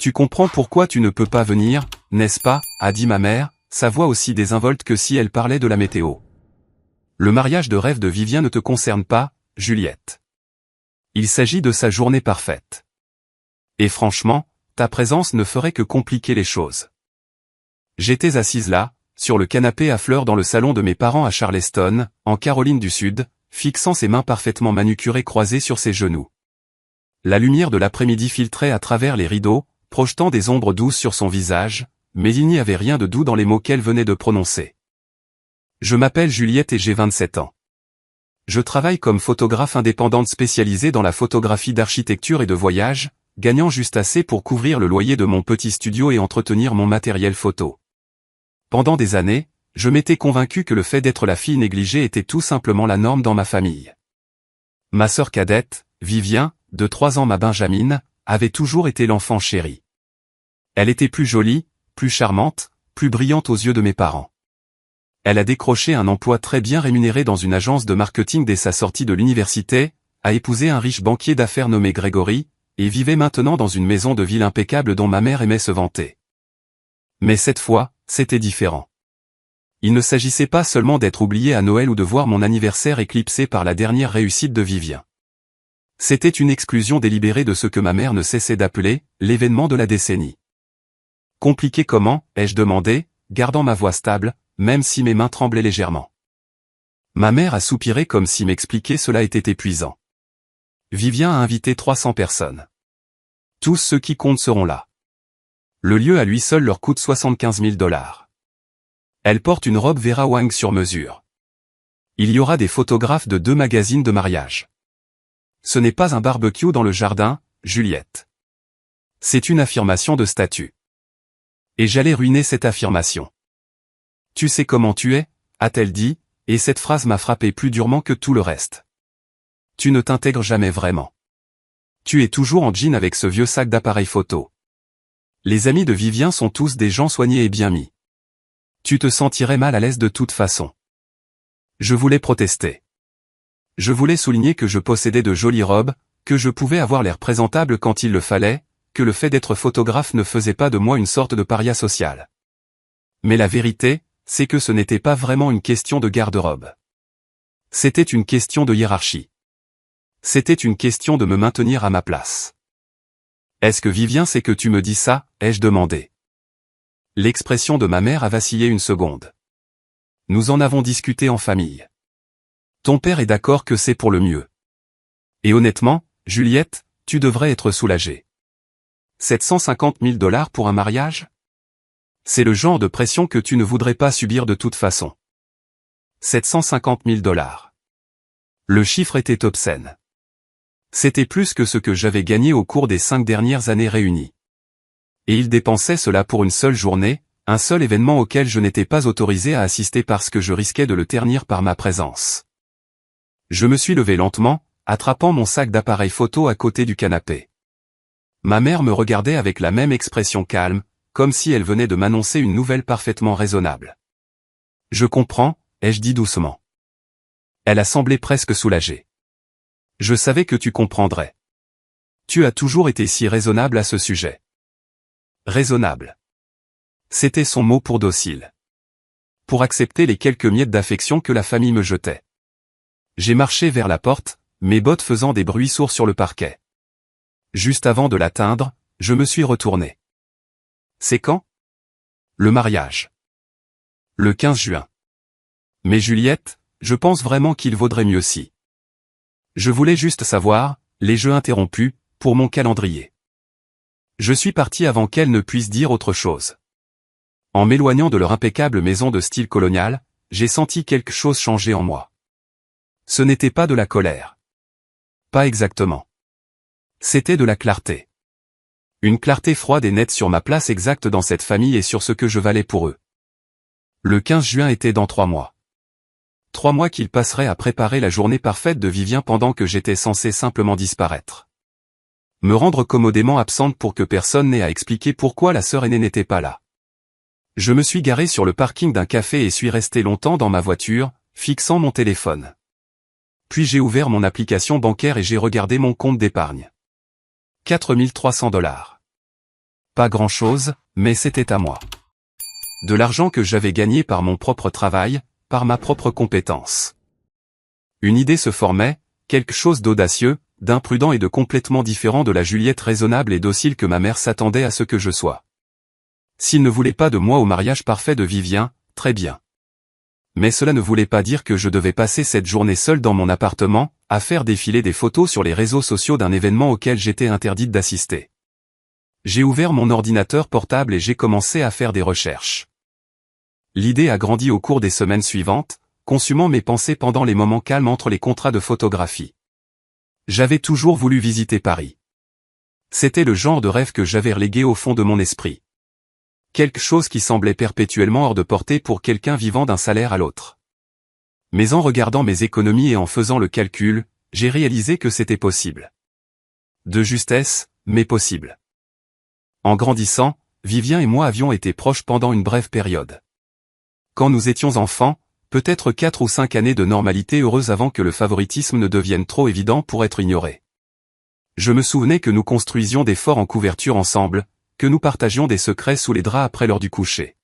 Tu comprends pourquoi tu ne peux pas venir, n'est-ce pas, a dit ma mère, sa voix aussi désinvolte que si elle parlait de la météo. Le mariage de rêve de Vivien ne te concerne pas, Juliette. Il s'agit de sa journée parfaite. Et franchement, ta présence ne ferait que compliquer les choses. J'étais assise là, sur le canapé à fleurs dans le salon de mes parents à Charleston, en Caroline du Sud, fixant ses mains parfaitement manucurées croisées sur ses genoux. La lumière de l'après-midi filtrait à travers les rideaux, projetant des ombres douces sur son visage, mais il n'y avait rien de doux dans les mots qu'elle venait de prononcer. Je m'appelle Juliette et j'ai 27 ans. Je travaille comme photographe indépendante spécialisée dans la photographie d'architecture et de voyage, gagnant juste assez pour couvrir le loyer de mon petit studio et entretenir mon matériel photo. Pendant des années, je m'étais convaincu que le fait d'être la fille négligée était tout simplement la norme dans ma famille. Ma sœur cadette, Vivien, de 3 ans ma Benjamine, avait toujours été l'enfant chéri. Elle était plus jolie, plus charmante, plus brillante aux yeux de mes parents. Elle a décroché un emploi très bien rémunéré dans une agence de marketing dès sa sortie de l'université, a épousé un riche banquier d'affaires nommé Grégory, et vivait maintenant dans une maison de ville impeccable dont ma mère aimait se vanter. Mais cette fois, c'était différent. Il ne s'agissait pas seulement d'être oublié à Noël ou de voir mon anniversaire éclipsé par la dernière réussite de Vivien. C'était une exclusion délibérée de ce que ma mère ne cessait d'appeler l'événement de la décennie. Compliqué comment, ai-je demandé, gardant ma voix stable, même si mes mains tremblaient légèrement. Ma mère a soupiré comme si m'expliquer cela était épuisant. Vivien a invité 300 personnes. Tous ceux qui comptent seront là. Le lieu à lui seul leur coûte 75 000 $. Elle porte une robe Vera Wang sur mesure. Il y aura des photographes de 2 magazines de mariage. Ce n'est pas un barbecue dans le jardin, Juliette. C'est une affirmation de statut. Et j'allais ruiner cette affirmation. Tu sais comment tu es, a-t-elle dit, et cette phrase m'a frappé plus durement que tout le reste. Tu ne t'intègres jamais vraiment. Tu es toujours en jean avec ce vieux sac d'appareil photo. Les amis de Vivien sont tous des gens soignés et bien mis. Tu te sentirais mal à l'aise de toute façon. Je voulais protester. Je voulais souligner que je possédais de jolies robes, que je pouvais avoir l'air présentable quand il le fallait, que le fait d'être photographe ne faisait pas de moi une sorte de paria social. Mais la vérité, c'est que ce n'était pas vraiment une question de garde-robe. C'était une question de hiérarchie. C'était une question de me maintenir à ma place. Est-ce que Vivien sait que tu me dis ça, ai-je demandé. L'expression de ma mère a vacillé une seconde. Nous en avons discuté en famille. Ton père est d'accord que c'est pour le mieux. Et honnêtement, Juliette, tu devrais être soulagée. 750 000 $ pour un mariage? C'est le genre de pression que tu ne voudrais pas subir de toute façon. 750 000 $. Le chiffre était obscène. C'était plus que ce que j'avais gagné au cours des 5 dernières années réunies. Et il dépensait cela pour une seule journée, un seul événement auquel je n'étais pas autorisé à assister parce que je risquais de le ternir par ma présence. Je me suis levé lentement, attrapant mon sac d'appareil photo à côté du canapé. Ma mère me regardait avec la même expression calme, comme si elle venait de m'annoncer une nouvelle parfaitement raisonnable. Je comprends, ai-je dit doucement. Elle a semblé presque soulagée. Je savais que tu comprendrais. Tu as toujours été si raisonnable à ce sujet. Raisonnable. C'était son mot pour docile. Pour accepter les quelques miettes d'affection que la famille me jetait. J'ai marché vers la porte, mes bottes faisant des bruits sourds sur le parquet. Juste avant de l'atteindre, je me suis retourné. C'est quand? Le mariage. Le 15 juin. Mais Juliette, je pense vraiment qu'il vaudrait mieux si. Je voulais juste savoir, les jeux interrompus, pour mon calendrier. Je suis parti avant qu'elle ne puisse dire autre chose. En m'éloignant de leur impeccable maison de style colonial, j'ai senti quelque chose changer en moi. Ce n'était pas de la colère. Pas exactement. C'était de la clarté. Une clarté froide et nette sur ma place exacte dans cette famille et sur ce que je valais pour eux. Le 15 juin était dans 3 mois. 3 mois qu'ils passeraient à préparer la journée parfaite de Vivien pendant que j'étais censé simplement disparaître. Me rendre commodément absente pour que personne n'ait à expliquer pourquoi la sœur aînée n'était pas là. Je me suis garé sur le parking d'un café et suis resté longtemps dans ma voiture, fixant mon téléphone. Puis j'ai ouvert mon application bancaire et j'ai regardé mon compte d'épargne. 4 300 $. Pas grand-chose, mais c'était à moi. De l'argent que j'avais gagné par mon propre travail, par ma propre compétence. Une idée se formait, quelque chose d'audacieux, d'imprudent et de complètement différent de la Juliette raisonnable et docile que ma mère s'attendait à ce que je sois. S'il ne voulait pas de moi au mariage parfait de Vivien, très bien. Mais cela ne voulait pas dire que je devais passer cette journée seule dans mon appartement, à faire défiler des photos sur les réseaux sociaux d'un événement auquel j'étais interdite d'assister. J'ai ouvert mon ordinateur portable et j'ai commencé à faire des recherches. L'idée a grandi au cours des semaines suivantes, consumant mes pensées pendant les moments calmes entre les contrats de photographie. J'avais toujours voulu visiter Paris. C'était le genre de rêve que j'avais relégué au fond de mon esprit. Quelque chose qui semblait perpétuellement hors de portée pour quelqu'un vivant d'un salaire à l'autre. Mais en regardant mes économies et en faisant le calcul, j'ai réalisé que c'était possible. De justesse, mais possible. En grandissant, Vivien et moi avions été proches pendant une brève période. Quand nous étions enfants, peut-être 4 ou 5 années de normalité heureuse avant que le favoritisme ne devienne trop évident pour être ignoré. Je me souvenais que nous construisions des forts en couverture ensemble, que nous partagions des secrets sous les draps après l'heure du coucher.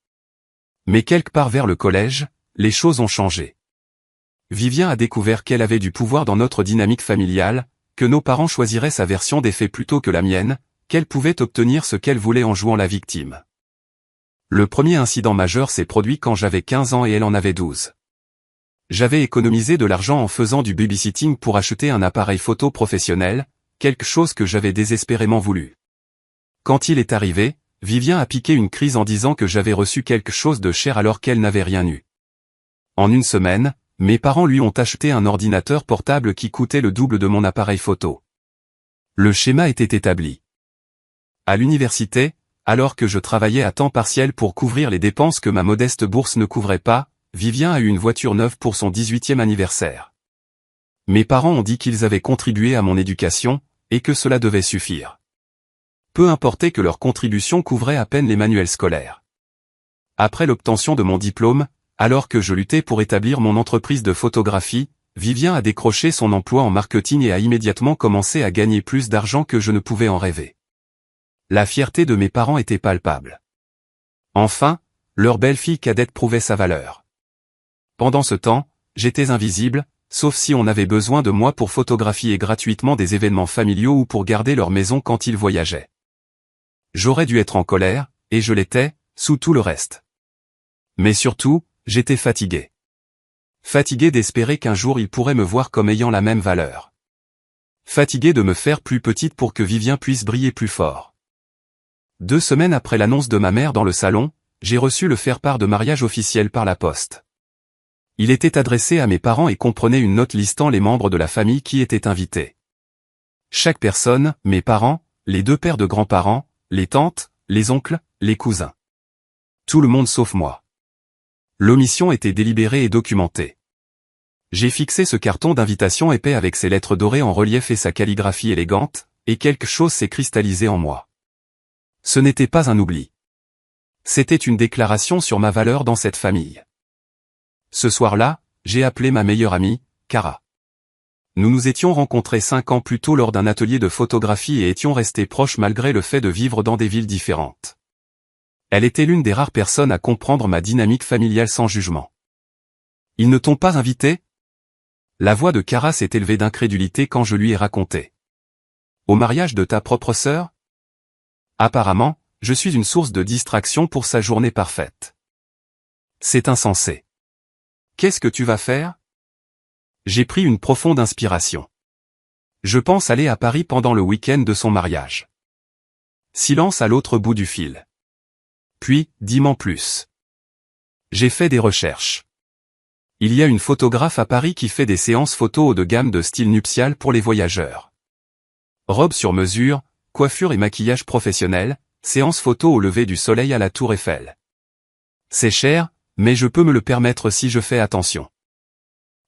Mais quelque part vers le collège, les choses ont changé. Vivien a découvert qu'elle avait du pouvoir dans notre dynamique familiale, que nos parents choisiraient sa version des faits plutôt que la mienne, qu'elle pouvait obtenir ce qu'elle voulait en jouant la victime. Le premier incident majeur s'est produit quand j'avais 15 ans et elle en avait 12. J'avais économisé de l'argent en faisant du babysitting pour acheter un appareil photo professionnel, quelque chose que j'avais désespérément voulu. Quand il est arrivé, Vivien a piqué une crise en disant que j'avais reçu quelque chose de cher alors qu'elle n'avait rien eu. En une semaine, mes parents lui ont acheté un ordinateur portable qui coûtait le double de mon appareil photo. Le schéma était établi. À l'université, alors que je travaillais à temps partiel pour couvrir les dépenses que ma modeste bourse ne couvrait pas, Vivien a eu une voiture neuve pour son 18e anniversaire. Mes parents ont dit qu'ils avaient contribué à mon éducation, et que cela devait suffire. Peu importait que leur contribution couvrait à peine les manuels scolaires. Après l'obtention de mon diplôme, alors que je luttais pour établir mon entreprise de photographie, Vivien a décroché son emploi en marketing et a immédiatement commencé à gagner plus d'argent que je ne pouvais en rêver. La fierté de mes parents était palpable. Enfin, leur belle-fille cadette prouvait sa valeur. Pendant ce temps, j'étais invisible, sauf si on avait besoin de moi pour photographier gratuitement des événements familiaux ou pour garder leur maison quand ils voyageaient. J'aurais dû être en colère, et je l'étais, sous tout le reste. Mais surtout, j'étais fatigué. Fatigué d'espérer qu'un jour il pourrait me voir comme ayant la même valeur. Fatigué de me faire plus petite pour que Vivien puisse briller plus fort. 2 semaines après l'annonce de ma mère dans le salon, j'ai reçu le faire-part de mariage officiel par la poste. Il était adressé à mes parents et comprenait une note listant les membres de la famille qui étaient invités. Chaque personne, mes parents, les 2 pères de grands-parents, les tantes, les oncles, les cousins. Tout le monde sauf moi. L'omission était délibérée et documentée. J'ai fixé ce carton d'invitation épais avec ses lettres dorées en relief et sa calligraphie élégante, et quelque chose s'est cristallisé en moi. Ce n'était pas un oubli. C'était une déclaration sur ma valeur dans cette famille. Ce soir-là, j'ai appelé ma meilleure amie, Cara. Nous nous étions rencontrés 5 ans plus tôt lors d'un atelier de photographie et étions restés proches malgré le fait de vivre dans des villes différentes. Elle était l'une des rares personnes à comprendre ma dynamique familiale sans jugement. « Ils ne t'ont pas invité ?» La voix de Cara s'est élevée d'incrédulité quand je lui ai raconté. « Au mariage de ta propre sœur ? Apparemment, je suis une source de distraction pour sa journée parfaite. C'est insensé. Qu'est-ce que tu vas faire ? J'ai pris une profonde inspiration. Je pense aller à Paris pendant le week-end de son mariage. Silence à l'autre bout du fil. Puis, dis-m'en plus. J'ai fait des recherches. Il y a une photographe à Paris qui fait des séances photo haut de gamme de style nuptial pour les voyageurs. Robe sur mesure, coiffure et maquillage professionnel, séance photo au lever du soleil à la Tour Eiffel. C'est cher, mais je peux me le permettre si je fais attention.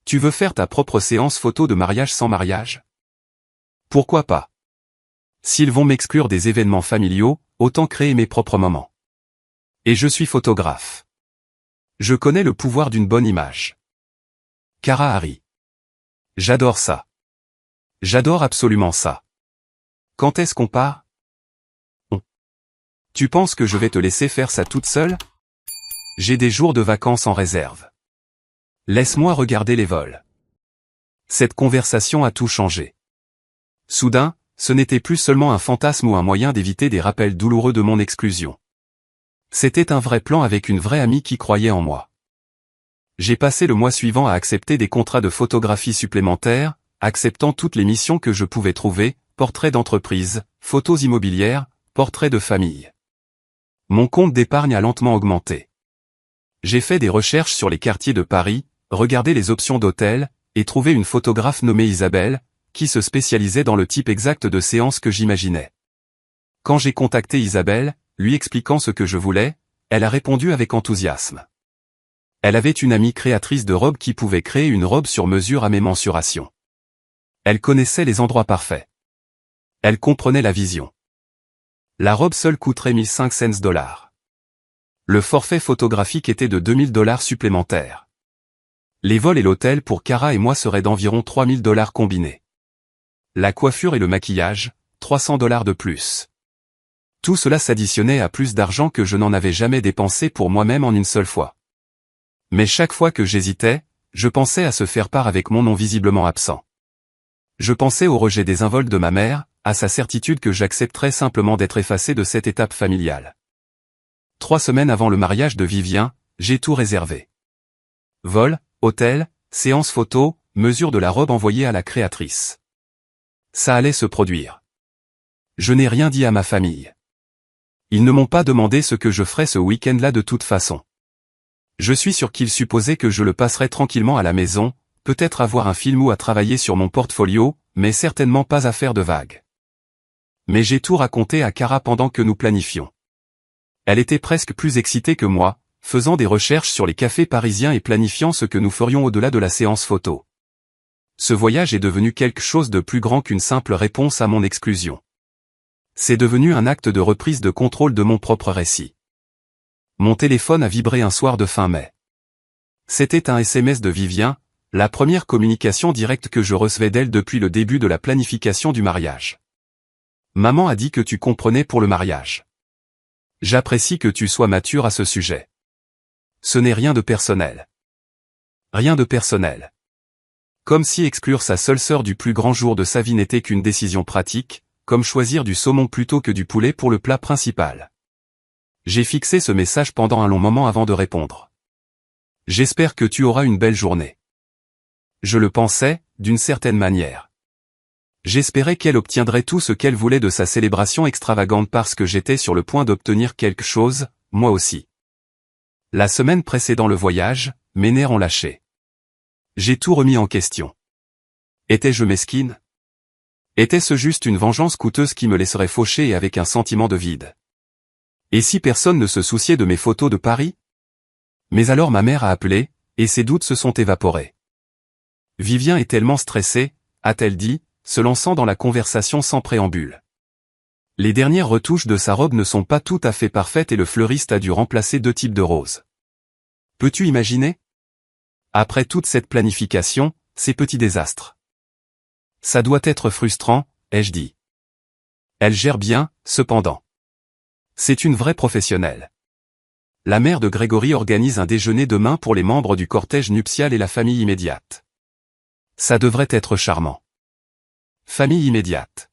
Tu veux faire ta propre séance photo de mariage sans mariage ? Pourquoi pas ? S'ils vont m'exclure des événements familiaux, autant créer mes propres moments. Et je suis photographe. Je connais le pouvoir d'une bonne image. Cara Hari. J'adore ça. J'adore absolument ça. Quand est-ce qu'on part ? Tu penses que je vais te laisser faire ça toute seule? J'ai des jours de vacances en réserve. Laisse-moi regarder les vols. Cette conversation a tout changé. Soudain, ce n'était plus seulement un fantasme ou un moyen d'éviter des rappels douloureux de mon exclusion. C'était un vrai plan avec une vraie amie qui croyait en moi. J'ai passé le mois suivant à accepter des contrats de photographie supplémentaires, acceptant toutes les missions que je pouvais trouver, portraits d'entreprise, photos immobilières, portraits de famille. Mon compte d'épargne a lentement augmenté. J'ai fait des recherches sur les quartiers de Paris, regardé les options d'hôtels, et trouvé une photographe nommée Isabelle, qui se spécialisait dans le type exact de séance que j'imaginais. Quand j'ai contacté Isabelle, lui expliquant ce que je voulais, elle a répondu avec enthousiasme. Elle avait une amie créatrice de robes qui pouvait créer une robe sur mesure à mes mensurations. Elle connaissait les endroits parfaits. Elle comprenait la vision. La robe seule coûterait $1500. Le forfait photographique était de $2000 supplémentaires. Les vols et l'hôtel pour Cara et moi seraient d'environ $3000 combinés. La coiffure et le maquillage, $300 de plus. Tout cela s'additionnait à plus d'argent que je n'en avais jamais dépensé pour moi-même en une seule fois. Mais chaque fois que j'hésitais, je pensais à se faire part avec mon nom visiblement absent. Je pensais au rejet désinvolte de ma mère, à sa certitude que j'accepterais simplement d'être effacé de cette étape familiale. 3 semaines avant le mariage de Vivien, j'ai tout réservé. Vol, hôtel, séance photo, mesure de la robe envoyée à la créatrice. Ça allait se produire. Je n'ai rien dit à ma famille. Ils ne m'ont pas demandé ce que je ferais ce week-end-là de toute façon. Je suis sûr qu'ils supposaient que je le passerais tranquillement à la maison, peut-être à voir un film ou à travailler sur mon portfolio, mais certainement pas à faire de vagues. Mais j'ai tout raconté à Cara pendant que nous planifions. Elle était presque plus excitée que moi, faisant des recherches sur les cafés parisiens et planifiant ce que nous ferions au-delà de la séance photo. Ce voyage est devenu quelque chose de plus grand qu'une simple réponse à mon exclusion. C'est devenu un acte de reprise de contrôle de mon propre récit. Mon téléphone a vibré un soir de fin mai. C'était un SMS de Vivien, la première communication directe que je recevais d'elle depuis le début de la planification du mariage. Maman a dit que tu comprenais pour le mariage. J'apprécie que tu sois mature à ce sujet. Ce n'est rien de personnel. Rien de personnel. Comme si exclure sa seule sœur du plus grand jour de sa vie n'était qu'une décision pratique, comme choisir du saumon plutôt que du poulet pour le plat principal. J'ai fixé ce message pendant un long moment avant de répondre. J'espère que tu auras une belle journée. Je le pensais, d'une certaine manière. J'espérais qu'elle obtiendrait tout ce qu'elle voulait de sa célébration extravagante parce que j'étais sur le point d'obtenir quelque chose, moi aussi. La semaine précédant le voyage, mes nerfs ont lâché. J'ai tout remis en question. Étais-je mesquine? Était-ce juste une vengeance coûteuse qui me laisserait faucher et avec un sentiment de vide? Et si personne ne se souciait de mes photos de Paris? Mais alors ma mère a appelé, et ses doutes se sont évaporés. Vivien est tellement stressé, a-t-elle dit, se lançant dans la conversation sans préambule. Les dernières retouches de sa robe ne sont pas tout à fait parfaites et le fleuriste a dû remplacer 2 types de roses. Peux-tu imaginer? Après toute cette planification, ces petits désastres. Ça doit être frustrant, ai-je dit. Elle gère bien, cependant. C'est une vraie professionnelle. La mère de Grégory organise un déjeuner demain pour les membres du cortège nuptial et la famille immédiate. Ça devrait être charmant. Famille immédiate.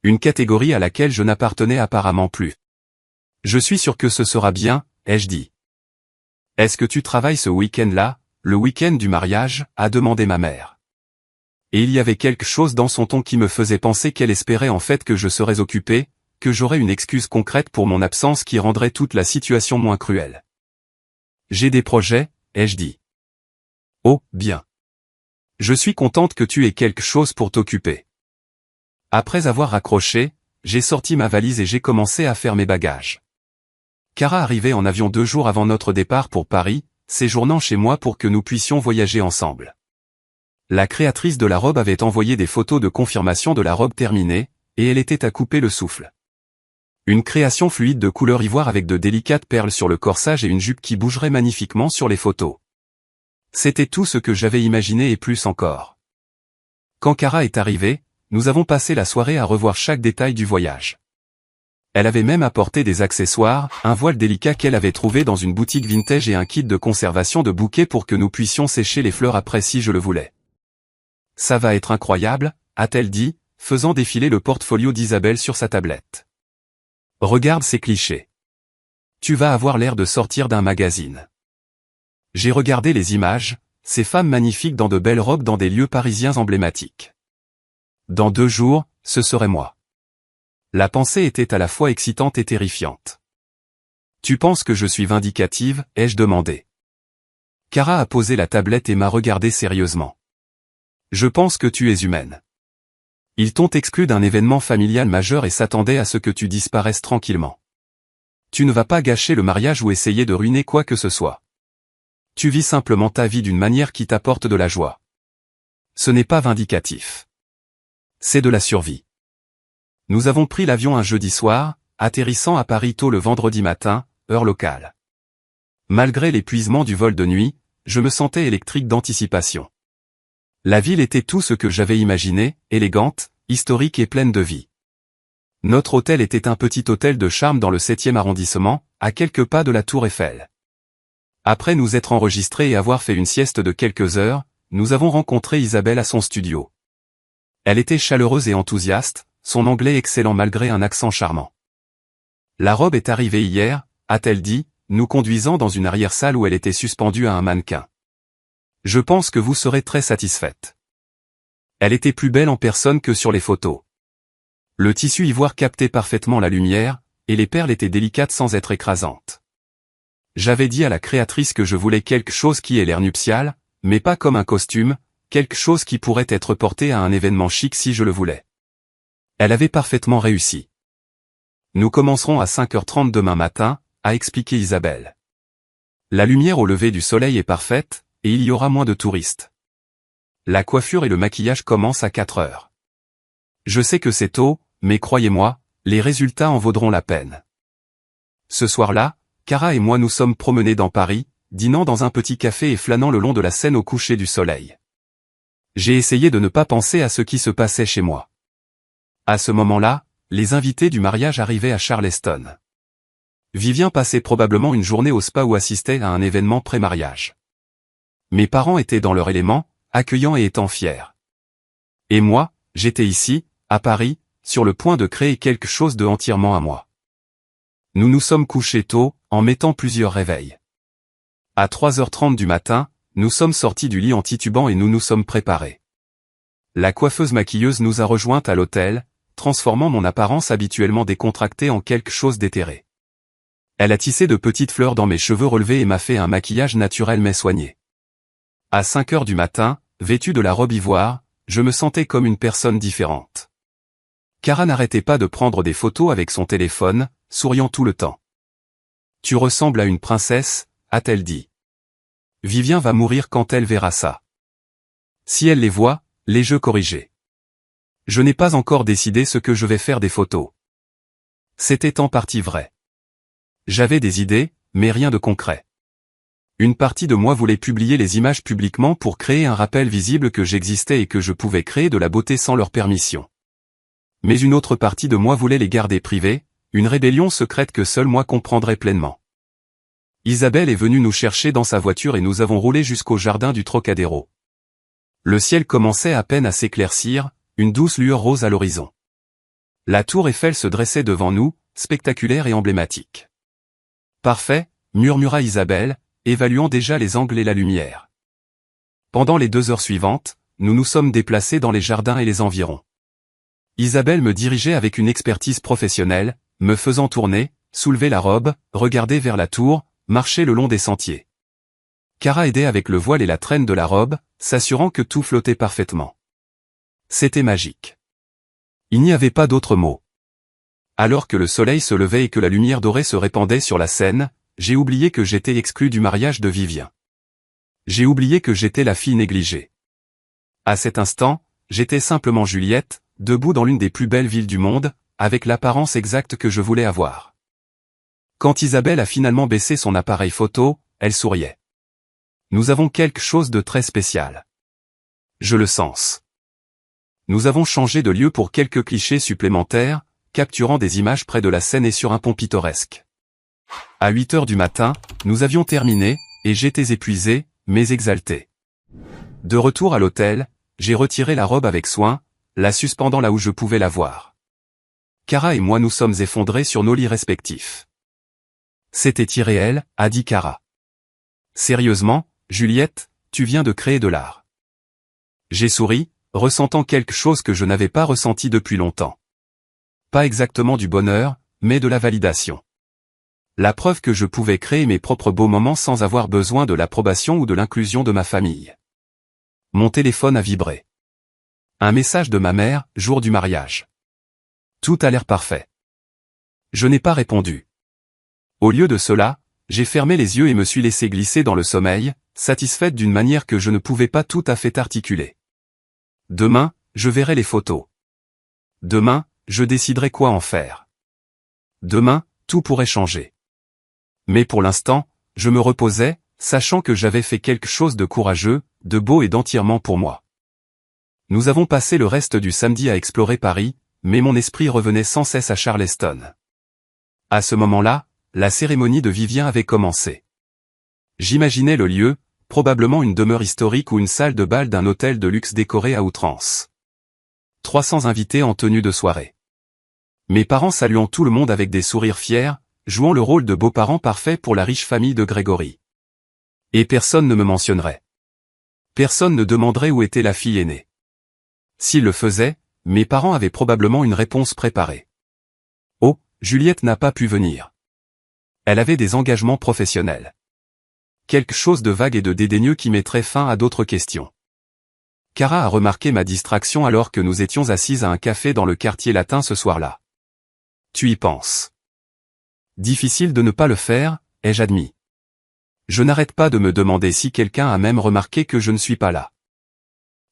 Une catégorie à laquelle je n'appartenais apparemment plus. Je suis sûr que ce sera bien, ai-je dit. Est-ce que tu travailles ce week-end-là, le week-end du mariage, a demandé ma mère. Et il y avait quelque chose dans son ton qui me faisait penser qu'elle espérait en fait que je serais occupé, que j'aurais une excuse concrète pour mon absence qui rendrait toute la situation moins cruelle. J'ai des projets, ai-je dit. Oh, bien. Je suis contente que tu aies quelque chose pour t'occuper. Après avoir raccroché, j'ai sorti ma valise et j'ai commencé à faire mes bagages. Cara arrivait en avion 2 jours avant notre départ pour Paris, séjournant chez moi pour que nous puissions voyager ensemble. La créatrice de la robe avait envoyé des photos de confirmation de la robe terminée, et elle était à couper le souffle. Une création fluide de couleur ivoire avec de délicates perles sur le corsage et une jupe qui bougerait magnifiquement sur les photos. C'était tout ce que j'avais imaginé et plus encore. Quand Cara est arrivée, nous avons passé la soirée à revoir chaque détail du voyage. Elle avait même apporté des accessoires, un voile délicat qu'elle avait trouvé dans une boutique vintage et un kit de conservation de bouquets pour que nous puissions sécher les fleurs après si je le voulais. Ça va être incroyable, a-t-elle dit, faisant défiler le portfolio d'Isabelle sur sa tablette. Regarde ces clichés. Tu vas avoir l'air de sortir d'un magazine. J'ai regardé les images, ces femmes magnifiques dans de belles robes dans des lieux parisiens emblématiques. Dans 2 jours, ce serait moi. La pensée était à la fois excitante et terrifiante. Tu penses que je suis vindicative, ai-je demandé. Cara a posé la tablette et m'a regardé sérieusement. Je pense que tu es humaine. Ils t'ont exclu d'un événement familial majeur et s'attendaient à ce que tu disparaisses tranquillement. Tu ne vas pas gâcher le mariage ou essayer de ruiner quoi que ce soit. Tu vis simplement ta vie d'une manière qui t'apporte de la joie. Ce n'est pas vindicatif. C'est de la survie. Nous avons pris l'avion un jeudi soir, atterrissant à Paris tôt le vendredi matin, heure locale. Malgré l'épuisement du vol de nuit, je me sentais électrique d'anticipation. La ville était tout ce que j'avais imaginé, élégante, historique et pleine de vie. Notre hôtel était un petit hôtel de charme dans le 7e arrondissement, à quelques pas de la Tour Eiffel. Après nous être enregistrés et avoir fait une sieste de quelques heures, nous avons rencontré Isabelle à son studio. Elle était chaleureuse et enthousiaste, son anglais excellent malgré un accent charmant. La robe est arrivée hier, a-t-elle dit, nous conduisant dans une arrière-salle où elle était suspendue à un mannequin. Je pense que vous serez très satisfaite. Elle était plus belle en personne que sur les photos. Le tissu ivoire captait parfaitement la lumière, et les perles étaient délicates sans être écrasantes. J'avais dit à la créatrice que je voulais quelque chose qui ait l'air nuptial, mais pas comme un costume, quelque chose qui pourrait être porté à un événement chic si je le voulais. Elle avait parfaitement réussi. Nous commencerons à 5h30 demain matin, a expliqué Isabelle. La lumière au lever du soleil est parfaite, et il y aura moins de touristes. La coiffure et le maquillage commencent à 4h. Je sais que c'est tôt, mais croyez-moi, les résultats en vaudront la peine. Ce soir-là, Cara et moi nous sommes promenés dans Paris, dînant dans un petit café et flânant le long de la Seine au coucher du soleil. J'ai essayé de ne pas penser à ce qui se passait chez moi. À ce moment-là, les invités du mariage arrivaient à Charleston. Vivien passait probablement une journée au spa ou assistait à un événement pré-mariage. Mes parents étaient dans leur élément, accueillants et étant fiers. Et moi, j'étais ici, à Paris, sur le point de créer quelque chose de entièrement à moi. Nous nous sommes couchés tôt, en mettant plusieurs réveils. À 3h30 du matin, nous sommes sortis du lit en titubant et nous nous sommes préparés. La coiffeuse maquilleuse nous a rejointes à l'hôtel, transformant mon apparence habituellement décontractée en quelque chose d'éthéré. Elle a tissé de petites fleurs dans mes cheveux relevés et m'a fait un maquillage naturel mais soigné. À 5h du matin, vêtue de la robe ivoire, je me sentais comme une personne différente. Cara n'arrêtait pas de prendre des photos avec son téléphone, souriant tout le temps. « Tu ressembles à une princesse », a-t-elle dit. Vivien va mourir quand elle verra ça. Si elle les voit, les jeux corrigés. Je n'ai pas encore décidé ce que je vais faire des photos. C'était en partie vrai. J'avais des idées, mais rien de concret. Une partie de moi voulait publier les images publiquement pour créer un rappel visible que j'existais et que je pouvais créer de la beauté sans leur permission. Mais une autre partie de moi voulait les garder privées, une rébellion secrète que seul moi comprendrais pleinement. Isabelle est venue nous chercher dans sa voiture et nous avons roulé jusqu'au jardin du Trocadéro. Le ciel commençait à peine à s'éclaircir, une douce lueur rose à l'horizon. La tour Eiffel se dressait devant nous, spectaculaire et emblématique. Parfait, murmura Isabelle, évaluant déjà les angles et la lumière. Pendant les 2 heures suivantes, nous nous sommes déplacés dans les jardins et les environs. Isabelle me dirigeait avec une expertise professionnelle, me faisant tourner, soulever la robe, regarder vers la tour, marcher le long des sentiers. Cara aidait avec le voile et la traîne de la robe, s'assurant que tout flottait parfaitement. C'était magique. Il n'y avait pas d'autre mot. Alors que le soleil se levait et que la lumière dorée se répandait sur la Seine, j'ai oublié que j'étais exclu du mariage de Vivien. J'ai oublié que j'étais la fille négligée. À cet instant, j'étais simplement Juliette, debout dans l'une des plus belles villes du monde, avec l'apparence exacte que je voulais avoir. Quand Isabelle a finalement baissé son appareil photo, elle souriait. Nous avons quelque chose de très spécial. Je le sens. Nous avons changé de lieu pour quelques clichés supplémentaires, capturant des images près de la Seine et sur un pont pittoresque. À 8 heures du matin, nous avions terminé, et j'étais épuisé, mais exalté. De retour à l'hôtel, j'ai retiré la robe avec soin, la suspendant là où je pouvais la voir. Cara et moi nous sommes effondrés sur nos lits respectifs. C'était irréel, a dit Cara. Sérieusement, Juliette, tu viens de créer de l'art. J'ai souri, ressentant quelque chose que je n'avais pas ressenti depuis longtemps. Pas exactement du bonheur, mais de la validation. La preuve que je pouvais créer mes propres beaux moments sans avoir besoin de l'approbation ou de l'inclusion de ma famille. Mon téléphone a vibré. Un message de ma mère, jour du mariage. Tout a l'air parfait. Je n'ai pas répondu. Au lieu de cela, j'ai fermé les yeux et me suis laissé glisser dans le sommeil, satisfaite d'une manière que je ne pouvais pas tout à fait articuler. Demain, je verrai les photos. Demain, je déciderai quoi en faire. Demain, tout pourrait changer. Mais pour l'instant, je me reposais, sachant que j'avais fait quelque chose de courageux, de beau et d'entièrement pour moi. Nous avons passé le reste du samedi à explorer Paris, mais mon esprit revenait sans cesse à Charleston. À ce moment-là, la cérémonie de Vivien avait commencé. J'imaginais le lieu, probablement une demeure historique ou une salle de bal d'un hôtel de luxe décoré à outrance. 300 invités en tenue de soirée. Mes parents saluant tout le monde avec des sourires fiers, jouant le rôle de beaux-parents parfaits pour la riche famille de Grégory. Et personne ne me mentionnerait. Personne ne demanderait où était la fille aînée. S'ils le faisaient, mes parents avaient probablement une réponse préparée. Oh, Juliette n'a pas pu venir. Elle avait des engagements professionnels. Quelque chose de vague et de dédaigneux qui mettrait fin à d'autres questions. Cara a remarqué ma distraction alors que nous étions assises à un café dans le quartier latin ce soir-là. Tu y penses. Difficile de ne pas le faire, ai-je admis. Je n'arrête pas de me demander si quelqu'un a même remarqué que je ne suis pas là.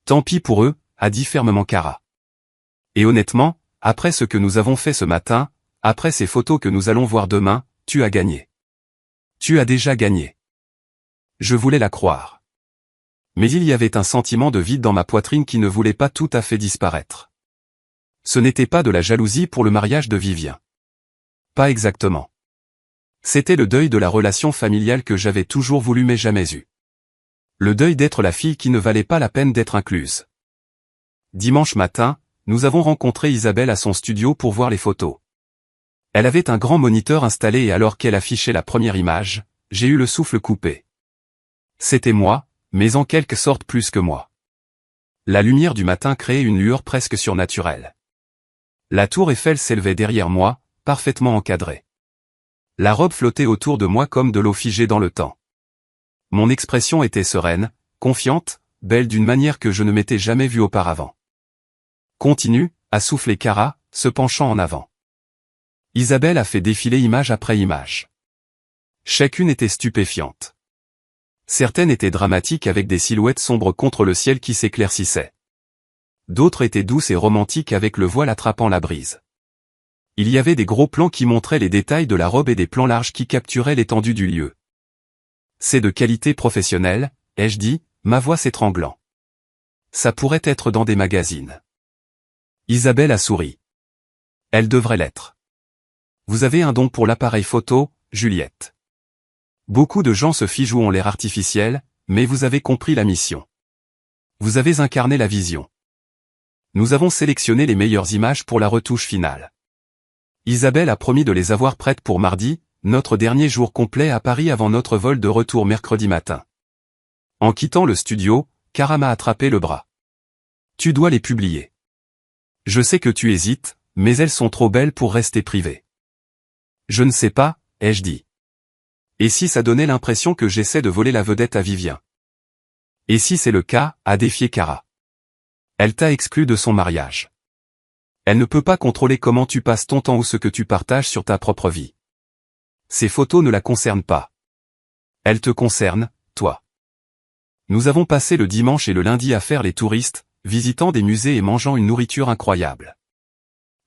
Tant pis pour eux, a dit fermement Cara. Et honnêtement, après ce que nous avons fait ce matin, après ces photos que nous allons voir demain, tu as gagné. Tu as déjà gagné. Je voulais la croire. Mais il y avait un sentiment de vide dans ma poitrine qui ne voulait pas tout à fait disparaître. Ce n'était pas de la jalousie pour le mariage de Vivien. Pas exactement. C'était le deuil de la relation familiale que j'avais toujours voulu mais jamais eu. Le deuil d'être la fille qui ne valait pas la peine d'être incluse. Dimanche matin, nous avons rencontré Isabelle à son studio pour voir les photos. Elle avait un grand moniteur installé et alors qu'elle affichait la première image, j'ai eu le souffle coupé. C'était moi, mais en quelque sorte plus que moi. La lumière du matin créait une lueur presque surnaturelle. La tour Eiffel s'élevait derrière moi, parfaitement encadrée. La robe flottait autour de moi comme de l'eau figée dans le temps. Mon expression était sereine, confiante, belle d'une manière que je ne m'étais jamais vue auparavant. Continue, a soufflé Cara, se penchant en avant. Isabelle a fait défiler image après image. Chacune était stupéfiante. Certaines étaient dramatiques avec des silhouettes sombres contre le ciel qui s'éclaircissait. D'autres étaient douces et romantiques avec le voile attrapant la brise. Il y avait des gros plans qui montraient les détails de la robe et des plans larges qui capturaient l'étendue du lieu. C'est de qualité professionnelle, ai-je dit, ma voix s'étranglant. Ça pourrait être dans des magazines. Isabelle a souri. Elle devrait l'être. Vous avez un don pour l'appareil photo, Juliette. Beaucoup de gens se figent ou ont l'air artificiel, mais vous avez compris la mission. Vous avez incarné la vision. Nous avons sélectionné les meilleures images pour la retouche finale. Isabelle a promis de les avoir prêtes pour mardi, notre dernier jour complet à Paris avant notre vol de retour mercredi matin. En quittant le studio, Cara m'a attrapé le bras. Tu dois les publier. Je sais que tu hésites, mais elles sont trop belles pour rester privées. Je ne sais pas, ai-je dit. Et si ça donnait l'impression que j'essaie de voler la vedette à Vivien? Et si c'est le cas, a défié Cara. Elle t'a exclu de son mariage. Elle ne peut pas contrôler comment tu passes ton temps ou ce que tu partages sur ta propre vie. Ces photos ne la concernent pas. Elles te concernent, toi. Nous avons passé le dimanche et le lundi à faire les touristes, visitant des musées et mangeant une nourriture incroyable.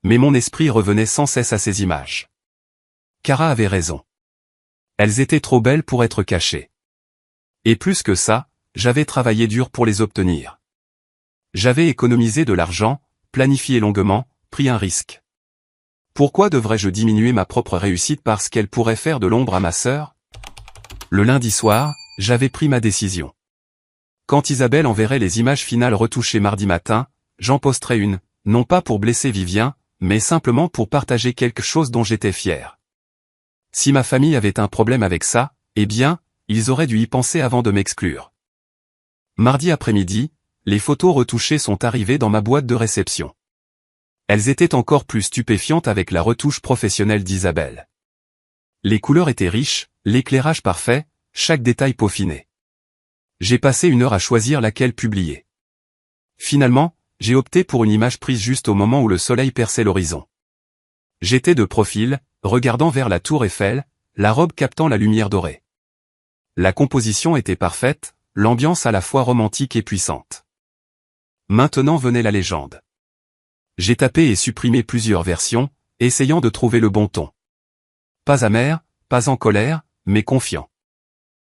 Mais mon esprit revenait sans cesse à ces images. Cara avait raison. Elles étaient trop belles pour être cachées. Et plus que ça, j'avais travaillé dur pour les obtenir. J'avais économisé de l'argent, planifié longuement, pris un risque. Pourquoi devrais-je diminuer ma propre réussite parce qu'elle pourrait faire de l'ombre à ma sœur? Le lundi soir, j'avais pris ma décision. Quand Isabelle enverrait les images finales retouchées mardi matin, j'en posterai une, non pas pour blesser Vivien, mais simplement pour partager quelque chose dont j'étais fier. Si ma famille avait un problème avec ça, eh bien, ils auraient dû y penser avant de m'exclure. Mardi après-midi, les photos retouchées sont arrivées dans ma boîte de réception. Elles étaient encore plus stupéfiantes avec la retouche professionnelle d'Isabelle. Les couleurs étaient riches, l'éclairage parfait, chaque détail peaufiné. J'ai passé 1 heure à choisir laquelle publier. Finalement, j'ai opté pour une image prise juste au moment où le soleil perçait l'horizon. J'étais de profil, regardant vers la tour Eiffel, la robe captant la lumière dorée. La composition était parfaite, l'ambiance à la fois romantique et puissante. Maintenant venait la légende. J'ai tapé et supprimé plusieurs versions, essayant de trouver le bon ton. Pas amer, pas en colère, mais confiant.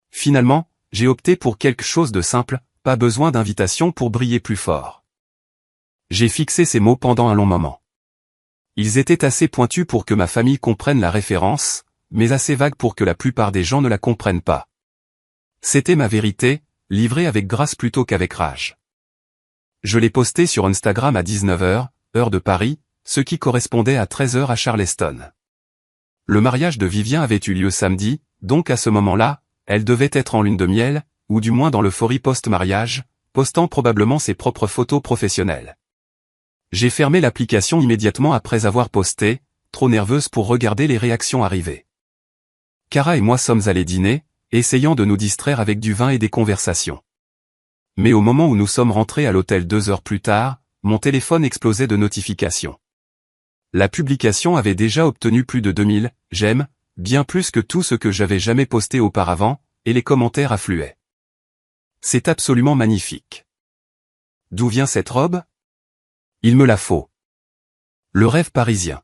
Finalement, j'ai opté pour quelque chose de simple, pas besoin d'invitation pour briller plus fort. J'ai fixé ces mots pendant un long moment. Ils étaient assez pointus pour que ma famille comprenne la référence, mais assez vagues pour que la plupart des gens ne la comprennent pas. C'était ma vérité, livrée avec grâce plutôt qu'avec rage. Je l'ai posté sur Instagram à 19h, heure de Paris, ce qui correspondait à 13h à Charleston. Le mariage de Vivien avait eu lieu samedi, donc à ce moment-là, elle devait être en lune de miel, ou du moins dans l'euphorie post-mariage, postant probablement ses propres photos professionnelles. J'ai fermé l'application immédiatement après avoir posté, trop nerveuse pour regarder les réactions arriver. Cara et moi sommes allés dîner, essayant de nous distraire avec du vin et des conversations. Mais au moment où nous sommes rentrés à l'hôtel 2 heures plus tard, mon téléphone explosait de notifications. La publication avait déjà obtenu plus de 2000 j'aime, bien plus que tout ce que j'avais jamais posté auparavant, et les commentaires affluaient. C'est absolument magnifique. D'où vient cette robe? Il me la faut. Le rêve parisien.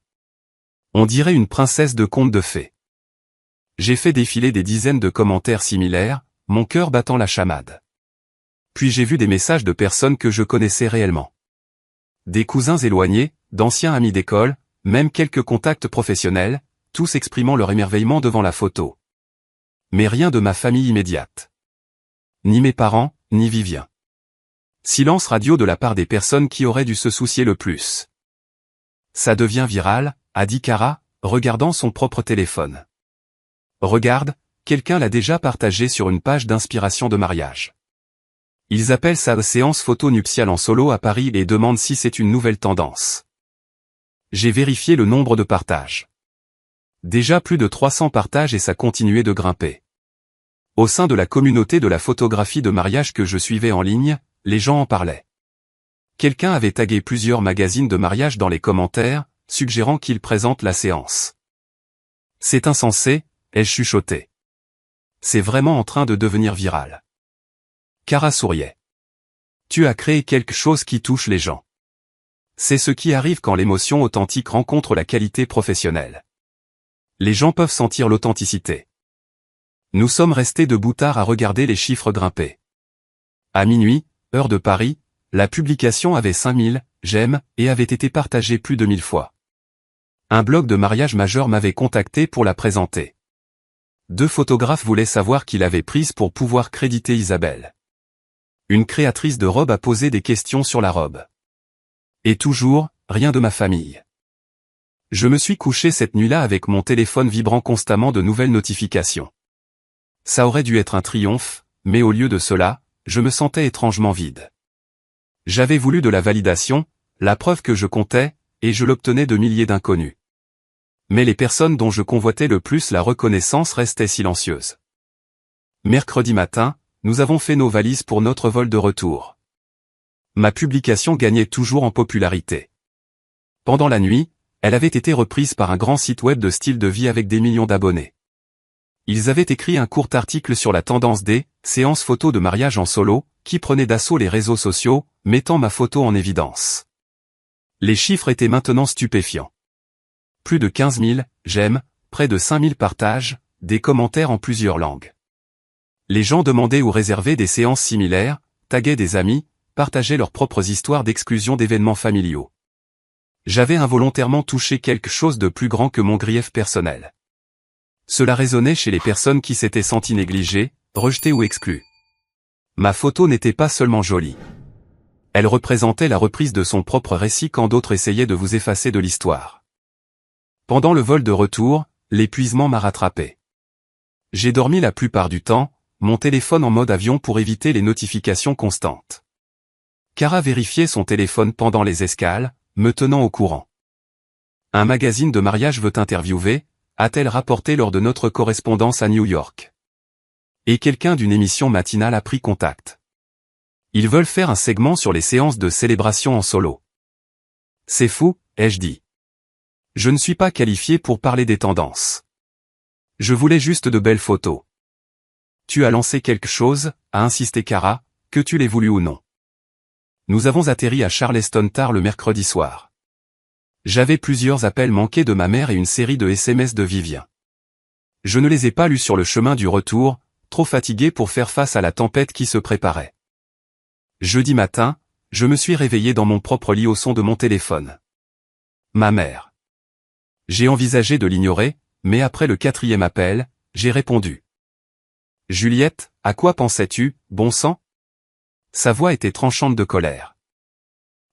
On dirait une princesse de conte de fées. J'ai fait défiler des dizaines de commentaires similaires, mon cœur battant la chamade. Puis j'ai vu des messages de personnes que je connaissais réellement. Des cousins éloignés, d'anciens amis d'école, même quelques contacts professionnels, tous exprimant leur émerveillement devant la photo. Mais rien de ma famille immédiate. Ni mes parents, ni Vivien. Silence radio de la part des personnes qui auraient dû se soucier le plus. Ça devient viral, a dit Cara, regardant son propre téléphone. Regarde, quelqu'un l'a déjà partagé sur une page d'inspiration de mariage. Ils appellent ça séance photo nuptiale en solo à Paris et demandent si c'est une nouvelle tendance. J'ai vérifié le nombre de partages. Déjà plus de 300 partages et ça continuait de grimper. Au sein de la communauté de la photographie de mariage que je suivais en ligne, les gens en parlaient. Quelqu'un avait tagué plusieurs magazines de mariage dans les commentaires, suggérant qu'ils présentent la séance. C'est insensé, ai-je chuchoté. C'est vraiment en train de devenir viral. Cara souriait. Tu as créé quelque chose qui touche les gens. C'est ce qui arrive quand l'émotion authentique rencontre la qualité professionnelle. Les gens peuvent sentir l'authenticité. Nous sommes restés debout tard à regarder les chiffres grimper. À minuit, heure de Paris, la publication avait 5000 j'aime et avait été partagée plus de 1000 fois. Un blog de mariage majeur m'avait contacté pour la présenter. 2 photographes voulaient savoir qui l'avait prise pour pouvoir créditer Isabelle. Une créatrice de robe a posé des questions sur la robe. Et toujours, rien de ma famille. Je me suis couché cette nuit-là avec mon téléphone vibrant constamment de nouvelles notifications. Ça aurait dû être un triomphe, mais au lieu de cela, je me sentais étrangement vide. J'avais voulu de la validation, la preuve que je comptais, et je l'obtenais de milliers d'inconnus. Mais les personnes dont je convoitais le plus la reconnaissance restaient silencieuses. Mercredi matin, nous avons fait nos valises pour notre vol de retour. Ma publication gagnait toujours en popularité. Pendant la nuit, elle avait été reprise par un grand site web de style de vie avec des millions d'abonnés. Ils avaient écrit un court article sur la tendance des séances photos de mariage en solo, qui prenait d'assaut les réseaux sociaux, mettant ma photo en évidence. Les chiffres étaient maintenant stupéfiants. Plus de 15 000 j'aime, près de 5000 partages, des commentaires en plusieurs langues. Les gens demandaient ou réservaient des séances similaires, taguaient des amis, partageaient leurs propres histoires d'exclusion d'événements familiaux. J'avais involontairement touché quelque chose de plus grand que mon grief personnel. Cela résonnait chez les personnes qui s'étaient senties négligées, rejetées ou exclues. Ma photo n'était pas seulement jolie. Elle représentait la reprise de son propre récit quand d'autres essayaient de vous effacer de l'histoire. Pendant le vol de retour, l'épuisement m'a rattrapé. J'ai dormi la plupart du temps, mon téléphone en mode avion pour éviter les notifications constantes. Cara vérifiait son téléphone pendant les escales, me tenant au courant. Un magazine de mariage veut t'interviewer, a-t-elle rapporté lors de notre correspondance à New York. Et quelqu'un d'une émission matinale a pris contact. Ils veulent faire un segment sur les séances de célébration en solo. C'est fou, ai-je dit. Je ne suis pas qualifié pour parler des tendances. Je voulais juste de belles photos. Tu as lancé quelque chose, a insisté Cara, que tu l'aies voulu ou non. Nous avons atterri à Charleston tard le mercredi soir. J'avais plusieurs appels manqués de ma mère et une série de SMS de Vivien. Je ne les ai pas lus sur le chemin du retour, trop fatigué pour faire face à la tempête qui se préparait. Jeudi matin, je me suis réveillé dans mon propre lit au son de mon téléphone. Ma mère. J'ai envisagé de l'ignorer, mais après le 4e appel, j'ai répondu. Juliette, à quoi pensais-tu, bon sang ? Sa voix était tranchante de colère.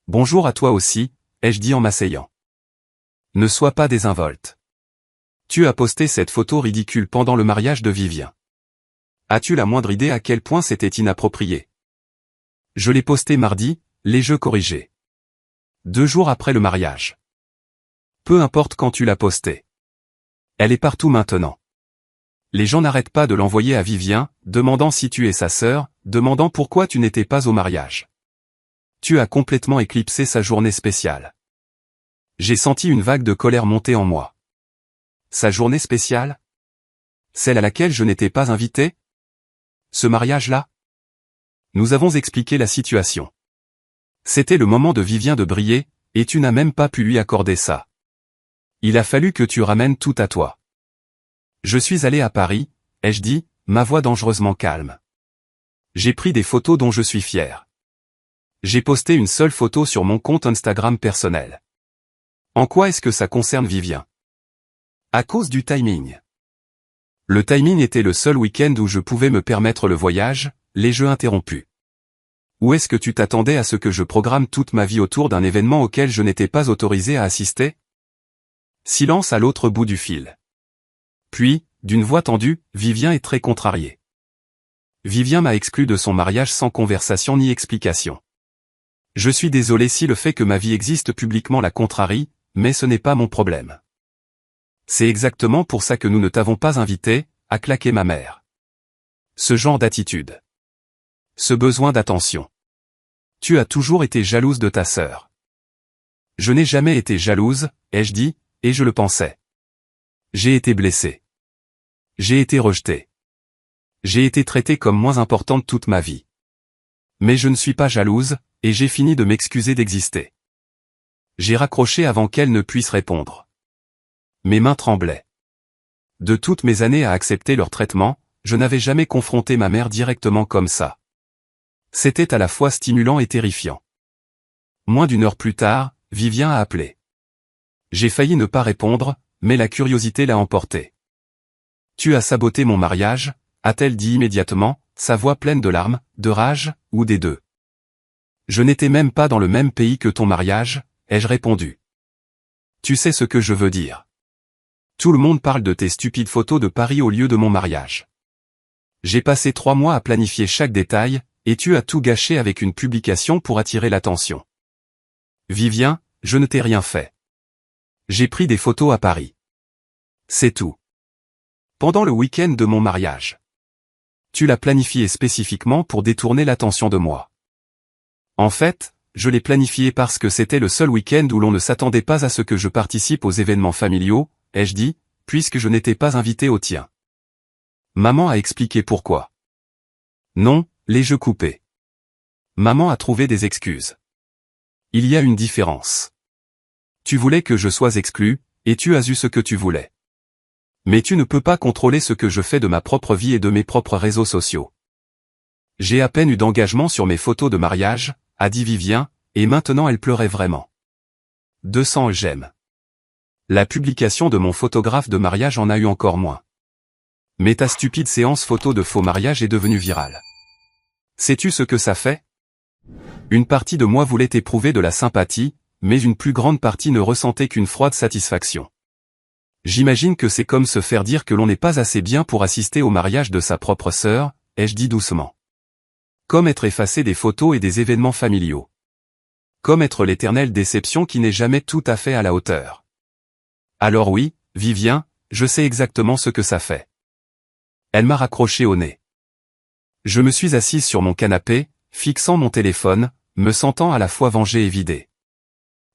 Bonjour à toi aussi, ai-je dit en m'asseyant. Ne sois pas désinvolte. Tu as posté cette photo ridicule pendant le mariage de Vivien. As-tu la moindre idée à quel point c'était inapproprié ? Je l'ai posté mardi, les jeux corrigés. 2 jours après le mariage. Peu importe quand tu l'as posté. Elle est partout maintenant. Les gens n'arrêtent pas de l'envoyer à Vivien, demandant si tu es sa sœur, demandant pourquoi tu n'étais pas au mariage. Tu as complètement éclipsé sa journée spéciale. J'ai senti une vague de colère monter en moi. Sa journée spéciale ? Celle à laquelle je n'étais pas invité ? Ce mariage-là ? Nous avons expliqué la situation. C'était le moment de Vivien de briller, et tu n'as même pas pu lui accorder ça. Il a fallu que tu ramènes tout à toi. Je suis allé à Paris, ai-je dit, ma voix dangereusement calme. J'ai pris des photos dont je suis fier. J'ai posté une seule photo sur mon compte Instagram personnel. En quoi est-ce que ça concerne Vivien ? À cause du timing. Le timing était le seul week-end où je pouvais me permettre le voyage, les jeux interrompus. Où est-ce que tu t'attendais à ce que je programme toute ma vie autour d'un événement auquel je n'étais pas autorisé à assister ? Silence à l'autre bout du fil. Puis, d'une voix tendue, Vivien est très contrarié. Vivien m'a exclu de son mariage sans conversation ni explication. Je suis désolé si le fait que ma vie existe publiquement la contrarie, mais ce n'est pas mon problème. C'est exactement pour ça que nous ne t'avons pas invité, a claqué ma mère. Ce genre d'attitude. Ce besoin d'attention. Tu as toujours été jalouse de ta sœur. Je n'ai jamais été jalouse, ai-je dit, et je le pensais. J'ai été blessé. J'ai été rejeté. J'ai été traité comme moins importante toute ma vie. Mais je ne suis pas jalouse, et j'ai fini de m'excuser d'exister. J'ai raccroché avant qu'elle ne puisse répondre. Mes mains tremblaient. De toutes mes années à accepter leur traitement, je n'avais jamais confronté ma mère directement comme ça. C'était à la fois stimulant et terrifiant. Moins d'1 heure plus tard, Vivien a appelé. J'ai failli ne pas répondre, mais la curiosité l'a emporté. Tu as saboté mon mariage, a-t-elle dit immédiatement, sa voix pleine de larmes, de rage, ou des deux. Je n'étais même pas dans le même pays que ton mariage, ai-je répondu. Tu sais ce que je veux dire. Tout le monde parle de tes stupides photos de Paris au lieu de mon mariage. J'ai passé 3 mois à planifier chaque détail, et tu as tout gâché avec une publication pour attirer l'attention. Vivien, je ne t'ai rien fait. J'ai pris des photos à Paris. C'est tout. Pendant le week-end de mon mariage. Tu l'as planifié spécifiquement pour détourner l'attention de moi. En fait, je l'ai planifié parce que c'était le seul week-end où l'on ne s'attendait pas à ce que je participe aux événements familiaux, ai-je dit, puisque je n'étais pas invité au tien. Maman a expliqué pourquoi. Non, les jeux coupés. Maman a trouvé des excuses. Il y a une différence. Tu voulais que je sois exclu, et tu as eu ce que tu voulais. Mais tu ne peux pas contrôler ce que je fais de ma propre vie et de mes propres réseaux sociaux. J'ai à peine eu d'engagement sur mes photos de mariage, a dit Vivien, et maintenant elle pleurait vraiment. 200 j'aime. La publication de mon photographe de mariage en a eu encore moins. Mais ta stupide séance photo de faux mariage est devenue virale. Sais-tu ce que ça fait? Une partie de moi voulait éprouver de la sympathie, mais une plus grande partie ne ressentait qu'une froide satisfaction. J'imagine que c'est comme se faire dire que l'on n'est pas assez bien pour assister au mariage de sa propre sœur, ai-je dit doucement. Comme être effacé des photos et des événements familiaux. Comme être l'éternelle déception qui n'est jamais tout à fait à la hauteur. Alors oui, Vivien, je sais exactement ce que ça fait. Elle m'a raccroché au nez. Je me suis assise sur mon canapé, fixant mon téléphone, me sentant à la fois vengée et vidée.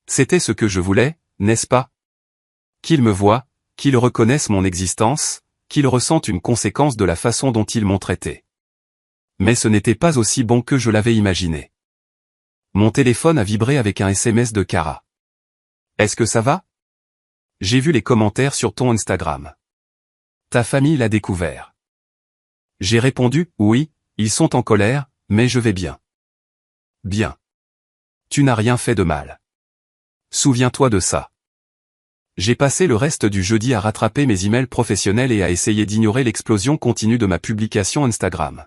C'était ce que je voulais, n'est-ce pas? Qu'ils me voient, qu'ils reconnaissent mon existence, qu'ils ressentent une conséquence de la façon dont ils m'ont traité. Mais ce n'était pas aussi bon que je l'avais imaginé. Mon téléphone a vibré avec un SMS de Cara. Est-ce que ça va? J'ai vu les commentaires sur ton Instagram. Ta famille l'a découvert. J'ai répondu, oui, ils sont en colère, mais je vais bien. Bien. Tu n'as rien fait de mal. Souviens-toi de ça. J'ai passé le reste du jeudi à rattraper mes emails professionnels et à essayer d'ignorer l'explosion continue de ma publication Instagram.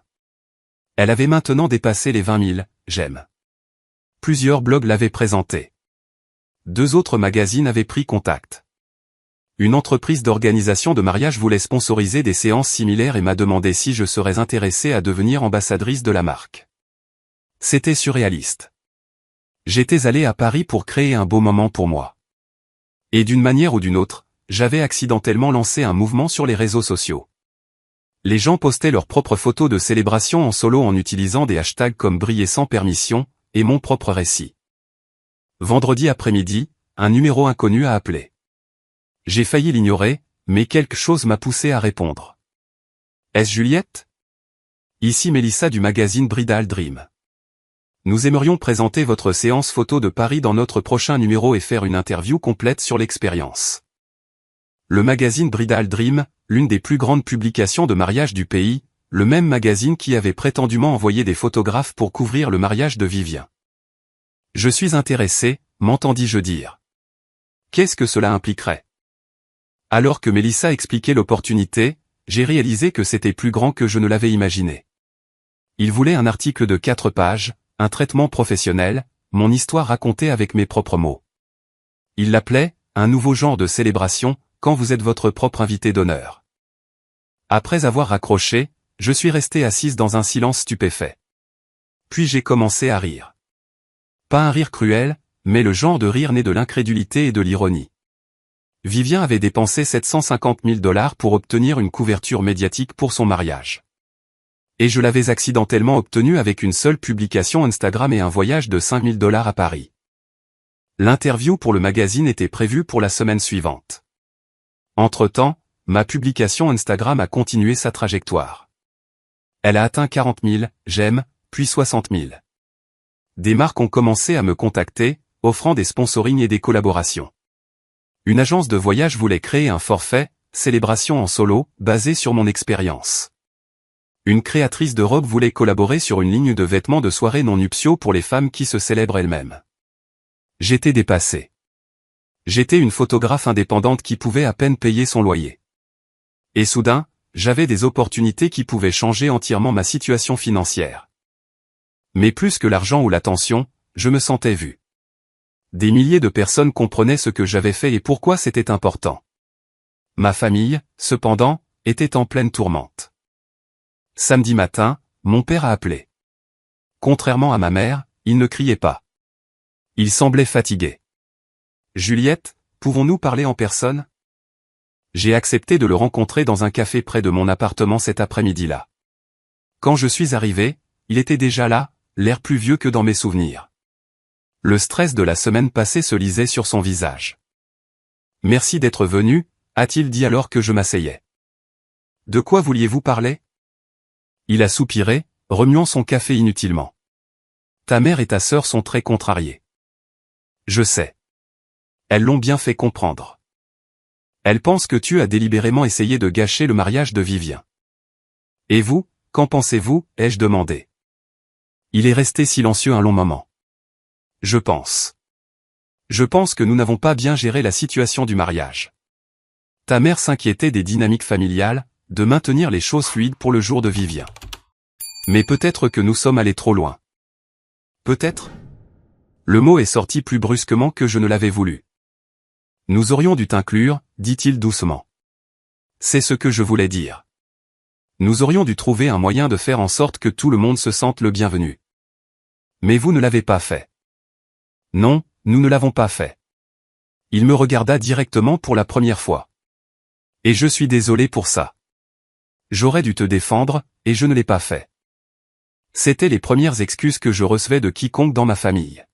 Elle avait maintenant dépassé les 20 000 j'aime. Plusieurs blogs l'avaient présentée. 2 autres magazines avaient pris contact. Une entreprise d'organisation de mariage voulait sponsoriser des séances similaires et m'a demandé si je serais intéressée à devenir ambassadrice de la marque. C'était surréaliste. J'étais allé à Paris pour créer un beau moment pour moi. Et d'une manière ou d'une autre, j'avais accidentellement lancé un mouvement sur les réseaux sociaux. Les gens postaient leurs propres photos de célébration en solo en utilisant des hashtags comme briller sans permission, et mon propre récit. Vendredi après-midi, un numéro inconnu a appelé. J'ai failli l'ignorer, mais quelque chose m'a poussé à répondre. Est-ce Juliette? Ici Mélissa du magazine Bridal Dream. Nous aimerions présenter votre séance photo de Paris dans notre prochain numéro et faire une interview complète sur l'expérience. Le magazine Bridal Dream, l'une des plus grandes publications de mariage du pays, le même magazine qui avait prétendument envoyé des photographes pour couvrir le mariage de Vivien. Je suis intéressé, m'entendis-je dire. Qu'est-ce que cela impliquerait? Alors que Mélissa expliquait l'opportunité, j'ai réalisé que c'était plus grand que je ne l'avais imaginé. Il voulait un article de 4 pages, un traitement professionnel, mon histoire racontée avec mes propres mots. Il l'appelait « un nouveau genre de célébration, quand vous êtes votre propre invité d'honneur ». Après avoir raccroché, je suis resté assise dans un silence stupéfait. Puis j'ai commencé à rire. Pas un rire cruel, mais le genre de rire né de l'incrédulité et de l'ironie. Vivien avait dépensé 750 000 $ pour obtenir une couverture médiatique pour son mariage. Et je l'avais accidentellement obtenu avec une seule publication Instagram et un voyage de 5 000 $ à Paris. L'interview pour le magazine était prévue pour la semaine suivante. Entre-temps, ma publication Instagram a continué sa trajectoire. Elle a atteint 40 000 j'aime, puis 60 000. Des marques ont commencé à me contacter, offrant des sponsorings et des collaborations. Une agence de voyage voulait créer un forfait, célébration en solo, basé sur mon expérience. Une créatrice de robes voulait collaborer sur une ligne de vêtements de soirée non nuptiaux pour les femmes qui se célèbrent elles-mêmes. J'étais dépassé. J'étais une photographe indépendante qui pouvait à peine payer son loyer. Et soudain, j'avais des opportunités qui pouvaient changer entièrement ma situation financière. Mais plus que l'argent ou l'attention, je me sentais vu. Des milliers de personnes comprenaient ce que j'avais fait et pourquoi c'était important. Ma famille, cependant, était en pleine tourmente. Samedi matin, mon père a appelé. Contrairement à ma mère, il ne criait pas. Il semblait fatigué. Juliette, pouvons-nous parler en personne? J'ai accepté de le rencontrer dans un café près de mon appartement cet après-midi-là. Quand je suis arrivé, il était déjà là, l'air plus vieux que dans mes souvenirs. Le stress de la semaine passée se lisait sur son visage. Merci d'être venu, a-t-il dit alors que je m'asseyais. De quoi vouliez-vous parler? Il a soupiré, remuant son café inutilement. Ta mère et ta sœur sont très contrariées. Je sais. Elles l'ont bien fait comprendre. Elles pensent que tu as délibérément essayé de gâcher le mariage de Vivien. Et vous, qu'en pensez-vous, ai-je demandé. Il est resté silencieux un long moment. Je pense. Je pense que nous n'avons pas bien géré la situation du mariage. Ta mère s'inquiétait des dynamiques familiales, de maintenir les choses fluides pour le jour de Vivien. Mais peut-être que nous sommes allés trop loin. Peut-être ? Le mot est sorti plus brusquement que je ne l'avais voulu. Nous aurions dû t'inclure, dit-il doucement. C'est ce que je voulais dire. Nous aurions dû trouver un moyen de faire en sorte que tout le monde se sente le bienvenu. Mais vous ne l'avez pas fait. Non, nous ne l'avons pas fait. Il me regarda directement pour la première fois. Et je suis désolé pour ça. J'aurais dû te défendre, et je ne l'ai pas fait. C'étaient les premières excuses que je recevais de quiconque dans ma famille.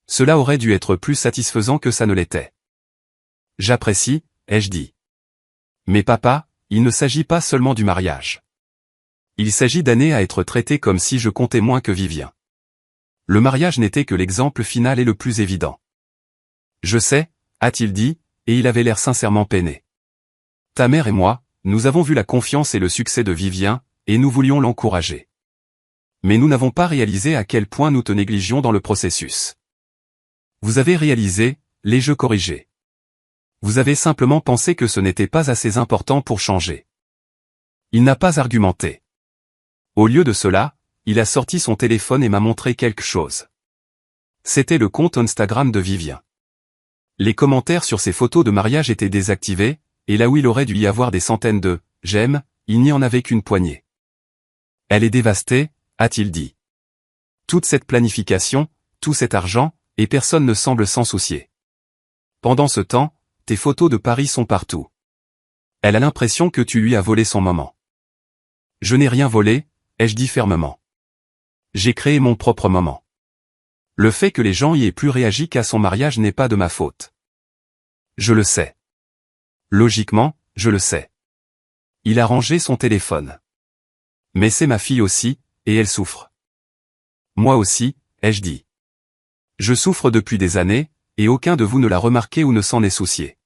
Cela aurait dû être plus satisfaisant que ça ne l'était. J'apprécie, ai-je dit. Mais papa, il ne s'agit pas seulement du mariage. Il s'agit d'années à être traité comme si je comptais moins que Vivien. Le mariage n'était que l'exemple final et le plus évident. Je sais, a-t-il dit, et il avait l'air sincèrement peiné. Ta mère et moi, nous avons vu la confiance et le succès de Vivien, et nous voulions l'encourager. Mais nous n'avons pas réalisé à quel point nous te négligions dans le processus. Vous avez réalisé, l'ai-je corrigé. Vous avez simplement pensé que ce n'était pas assez important pour changer. Il n'a pas argumenté. Au lieu de cela, il a sorti son téléphone et m'a montré quelque chose. C'était le compte Instagram de Vivien. Les commentaires sur ses photos de mariage étaient désactivés, et là où il aurait dû y avoir des centaines de « j'aime », il n'y en avait qu'une poignée. Elle est dévastée, a-t-il dit. Toute cette planification, tout cet argent, et personne ne semble s'en soucier. Pendant ce temps, tes photos de Paris sont partout. Elle a l'impression que tu lui as volé son moment. Je n'ai rien volé, ai-je dit fermement. J'ai créé mon propre moment. Le fait que les gens y aient plus réagi qu'à son mariage n'est pas de ma faute. Je le sais. Logiquement, je le sais. Il a rangé son téléphone. Mais c'est ma fille aussi, et elle souffre. Moi aussi, ai-je dit. Je souffre depuis des années, et aucun de vous ne l'a remarqué ou ne s'en est soucié.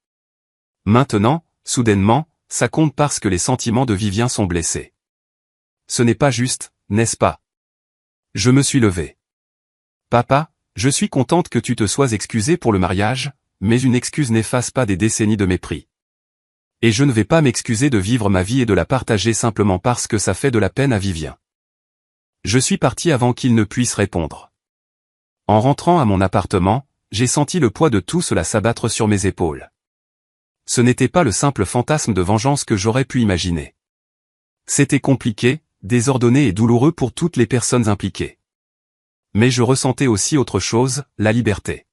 Maintenant, soudainement, ça compte parce que les sentiments de Vivien sont blessés. Ce n'est pas juste, n'est-ce pas? Je me suis levé. Papa, je suis contente que tu te sois excusé pour le mariage, mais une excuse n'efface pas des décennies de mépris. Et je ne vais pas m'excuser de vivre ma vie et de la partager simplement parce que ça fait de la peine à Vivien. Je suis parti avant qu'il ne puisse répondre. En rentrant à mon appartement, j'ai senti le poids de tout cela s'abattre sur mes épaules. Ce n'était pas le simple fantasme de vengeance que j'aurais pu imaginer. C'était compliqué, désordonné et douloureux pour toutes les personnes impliquées. Mais je ressentais aussi autre chose, la liberté.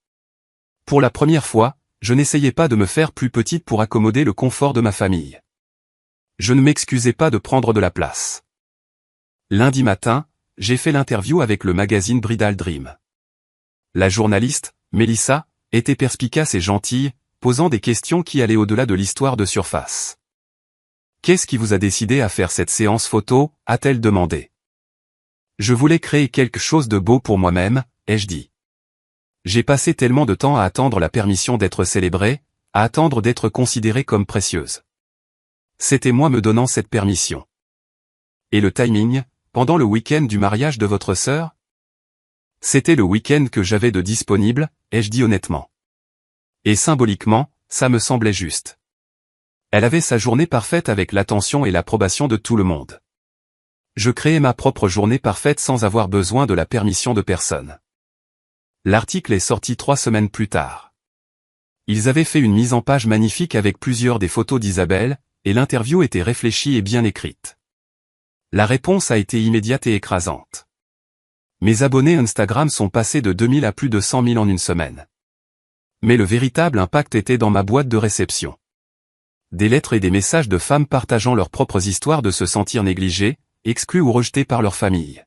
Pour la première fois, je n'essayais pas de me faire plus petite pour accommoder le confort de ma famille. Je ne m'excusais pas de prendre de la place. Lundi matin, j'ai fait l'interview avec le magazine Bridal Dream. La journaliste, Mélissa, était perspicace et gentille, posant des questions qui allaient au-delà de l'histoire de surface. « Qu'est-ce qui vous a décidé à faire cette séance photo ?» a-t-elle demandé. « Je voulais créer quelque chose de beau pour moi-même, ai-je dit. J'ai passé tellement de temps à attendre la permission d'être célébrée, à attendre d'être considérée comme précieuse. C'était moi me donnant cette permission. Et le timing, pendant le week-end du mariage de votre sœur ? C'était le week-end que j'avais de disponible, ai-je dit honnêtement. Et symboliquement, ça me semblait juste. Elle avait sa journée parfaite avec l'attention et l'approbation de tout le monde. Je créais ma propre journée parfaite sans avoir besoin de la permission de personne. L'article est sorti 3 semaines plus tard. Ils avaient fait une mise en page magnifique avec plusieurs des photos d'Isabelle, et l'interview était réfléchie et bien écrite. La réponse a été immédiate et écrasante. Mes abonnés Instagram sont passés de 2000 à plus de 100 000 en une semaine. Mais le véritable impact était dans ma boîte de réception. Des lettres et des messages de femmes partageant leurs propres histoires de se sentir négligées, exclues ou rejetées par leur famille.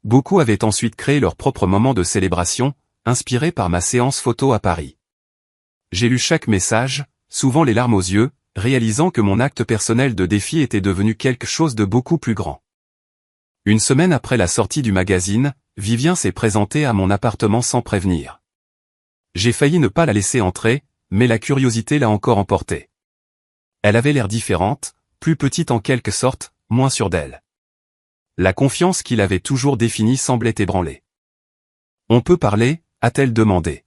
Beaucoup avaient ensuite créé leur propre moment de célébration, inspiré par ma séance photo à Paris. J'ai lu chaque message, souvent les larmes aux yeux, réalisant que mon acte personnel de défi était devenu quelque chose de beaucoup plus grand. Une semaine après la sortie du magazine, Vivien s'est présentée à mon appartement sans prévenir. J'ai failli ne pas la laisser entrer, mais la curiosité l'a encore emportée. Elle avait l'air différente, plus petite en quelque sorte, moins sûre d'elle. La confiance qu'il avait toujours définie semblait ébranlée. « On peut parler ?» a-t-elle demandé.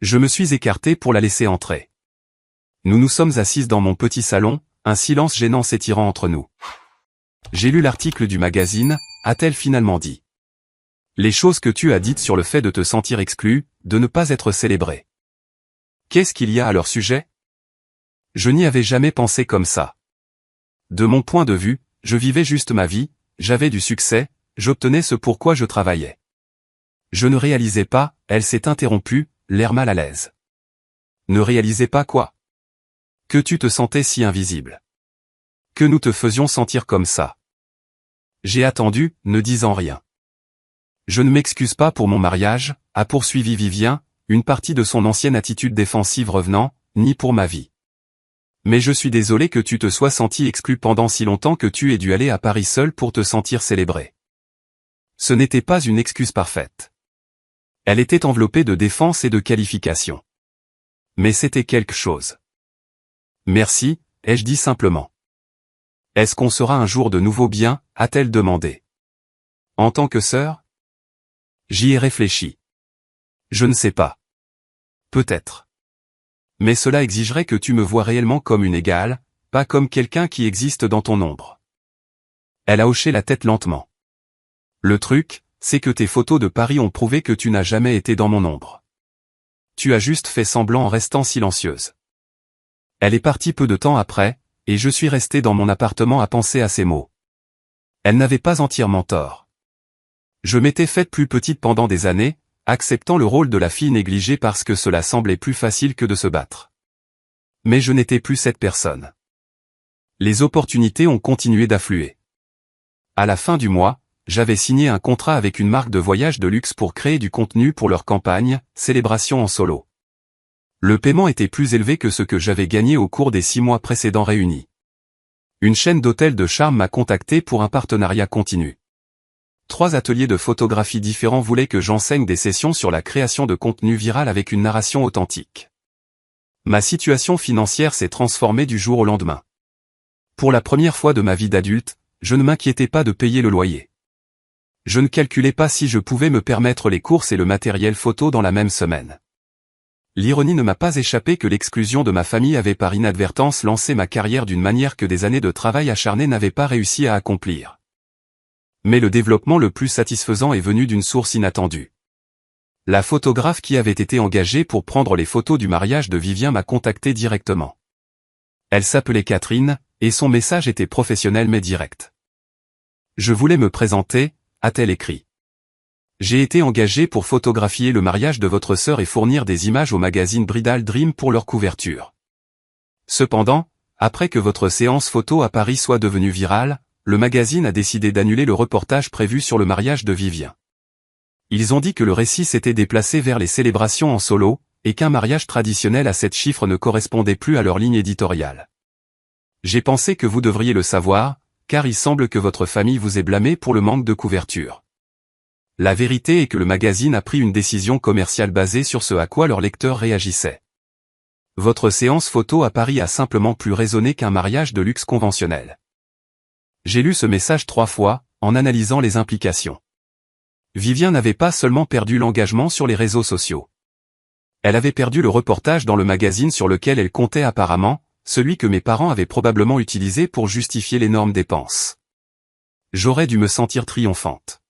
Je me suis écarté pour la laisser entrer. Nous nous sommes assises dans mon petit salon, un silence gênant s'étirant entre nous. J'ai lu l'article du magazine, a-t-elle finalement dit. Les choses que tu as dites sur le fait de te sentir exclu, de ne pas être célébré. Qu'est-ce qu'il y a à leur sujet? Je n'y avais jamais pensé comme ça. De mon point de vue, je vivais juste ma vie, j'avais du succès, j'obtenais ce pourquoi je travaillais. Je ne réalisais pas, elle s'est interrompue, l'air mal à l'aise. Ne réalisais pas quoi? Que tu te sentais si invisible. Que nous te faisions sentir comme ça. J'ai attendu, ne disant rien. Je ne m'excuse pas pour mon mariage, a poursuivi Vivien, une partie de son ancienne attitude défensive revenant, ni pour ma vie. Mais je suis désolé que tu te sois senti exclu pendant si longtemps que tu aies dû aller à Paris seul pour te sentir célébré. Ce n'était pas une excuse parfaite. Elle était enveloppée de défense et de qualification. Mais c'était quelque chose. Merci, ai-je dit simplement. Est-ce qu'on sera un jour de nouveau bien, a-t-elle demandé. En tant que sœur? J'y ai réfléchi. Je ne sais pas. Peut-être. Mais cela exigerait que tu me vois réellement comme une égale, pas comme quelqu'un qui existe dans ton ombre. Elle a hoché la tête lentement. Le truc, c'est que tes photos de Paris ont prouvé que tu n'as jamais été dans mon ombre. Tu as juste fait semblant en restant silencieuse. Elle est partie peu de temps après, et je suis resté dans mon appartement à penser à ces mots. Elle n'avait pas entièrement tort. Je m'étais faite plus petite pendant des années, acceptant le rôle de la fille négligée parce que cela semblait plus facile que de se battre. Mais je n'étais plus cette personne. Les opportunités ont continué d'affluer. À la fin du mois, j'avais signé un contrat avec une marque de voyage de luxe pour créer du contenu pour leur campagne, Célébration en solo. Le paiement était plus élevé que ce que j'avais gagné au cours des 6 mois précédents réunis. Une chaîne d'hôtels de charme m'a contacté pour un partenariat continu. 3 ateliers de photographie différents voulaient que j'enseigne des sessions sur la création de contenu viral avec une narration authentique. Ma situation financière s'est transformée du jour au lendemain. Pour la première fois de ma vie d'adulte, je ne m'inquiétais pas de payer le loyer. Je ne calculais pas si je pouvais me permettre les courses et le matériel photo dans la même semaine. L'ironie ne m'a pas échappé que l'exclusion de ma famille avait par inadvertance lancé ma carrière d'une manière que des années de travail acharné n'avaient pas réussi à accomplir. Mais le développement le plus satisfaisant est venu d'une source inattendue. La photographe qui avait été engagée pour prendre les photos du mariage de Vivien m'a contacté directement. Elle s'appelait Catherine, et son message était professionnel mais direct. Je voulais me présenter, a-t-elle écrit. J'ai été engagée pour photographier le mariage de votre sœur et fournir des images au magazine Bridal Dream pour leur couverture. Cependant, après que votre séance photo à Paris soit devenue virale, le magazine a décidé d'annuler le reportage prévu sur le mariage de Vivien. Ils ont dit que le récit s'était déplacé vers les célébrations en solo, et qu'un mariage traditionnel à 7 chiffres ne correspondait plus à leur ligne éditoriale. J'ai pensé que vous devriez le savoir, car il semble que votre famille vous ait blâmé pour le manque de couverture. La vérité est que le magazine a pris une décision commerciale basée sur ce à quoi leurs lecteurs réagissaient. Votre séance photo à Paris a simplement plus résonné qu'un mariage de luxe conventionnel. J'ai lu ce message 3 fois, en analysant les implications. Vivien n'avait pas seulement perdu l'engagement sur les réseaux sociaux. Elle avait perdu le reportage dans le magazine sur lequel elle comptait apparemment, celui que mes parents avaient probablement utilisé pour justifier l'énorme dépense. J'aurais dû me sentir triomphante.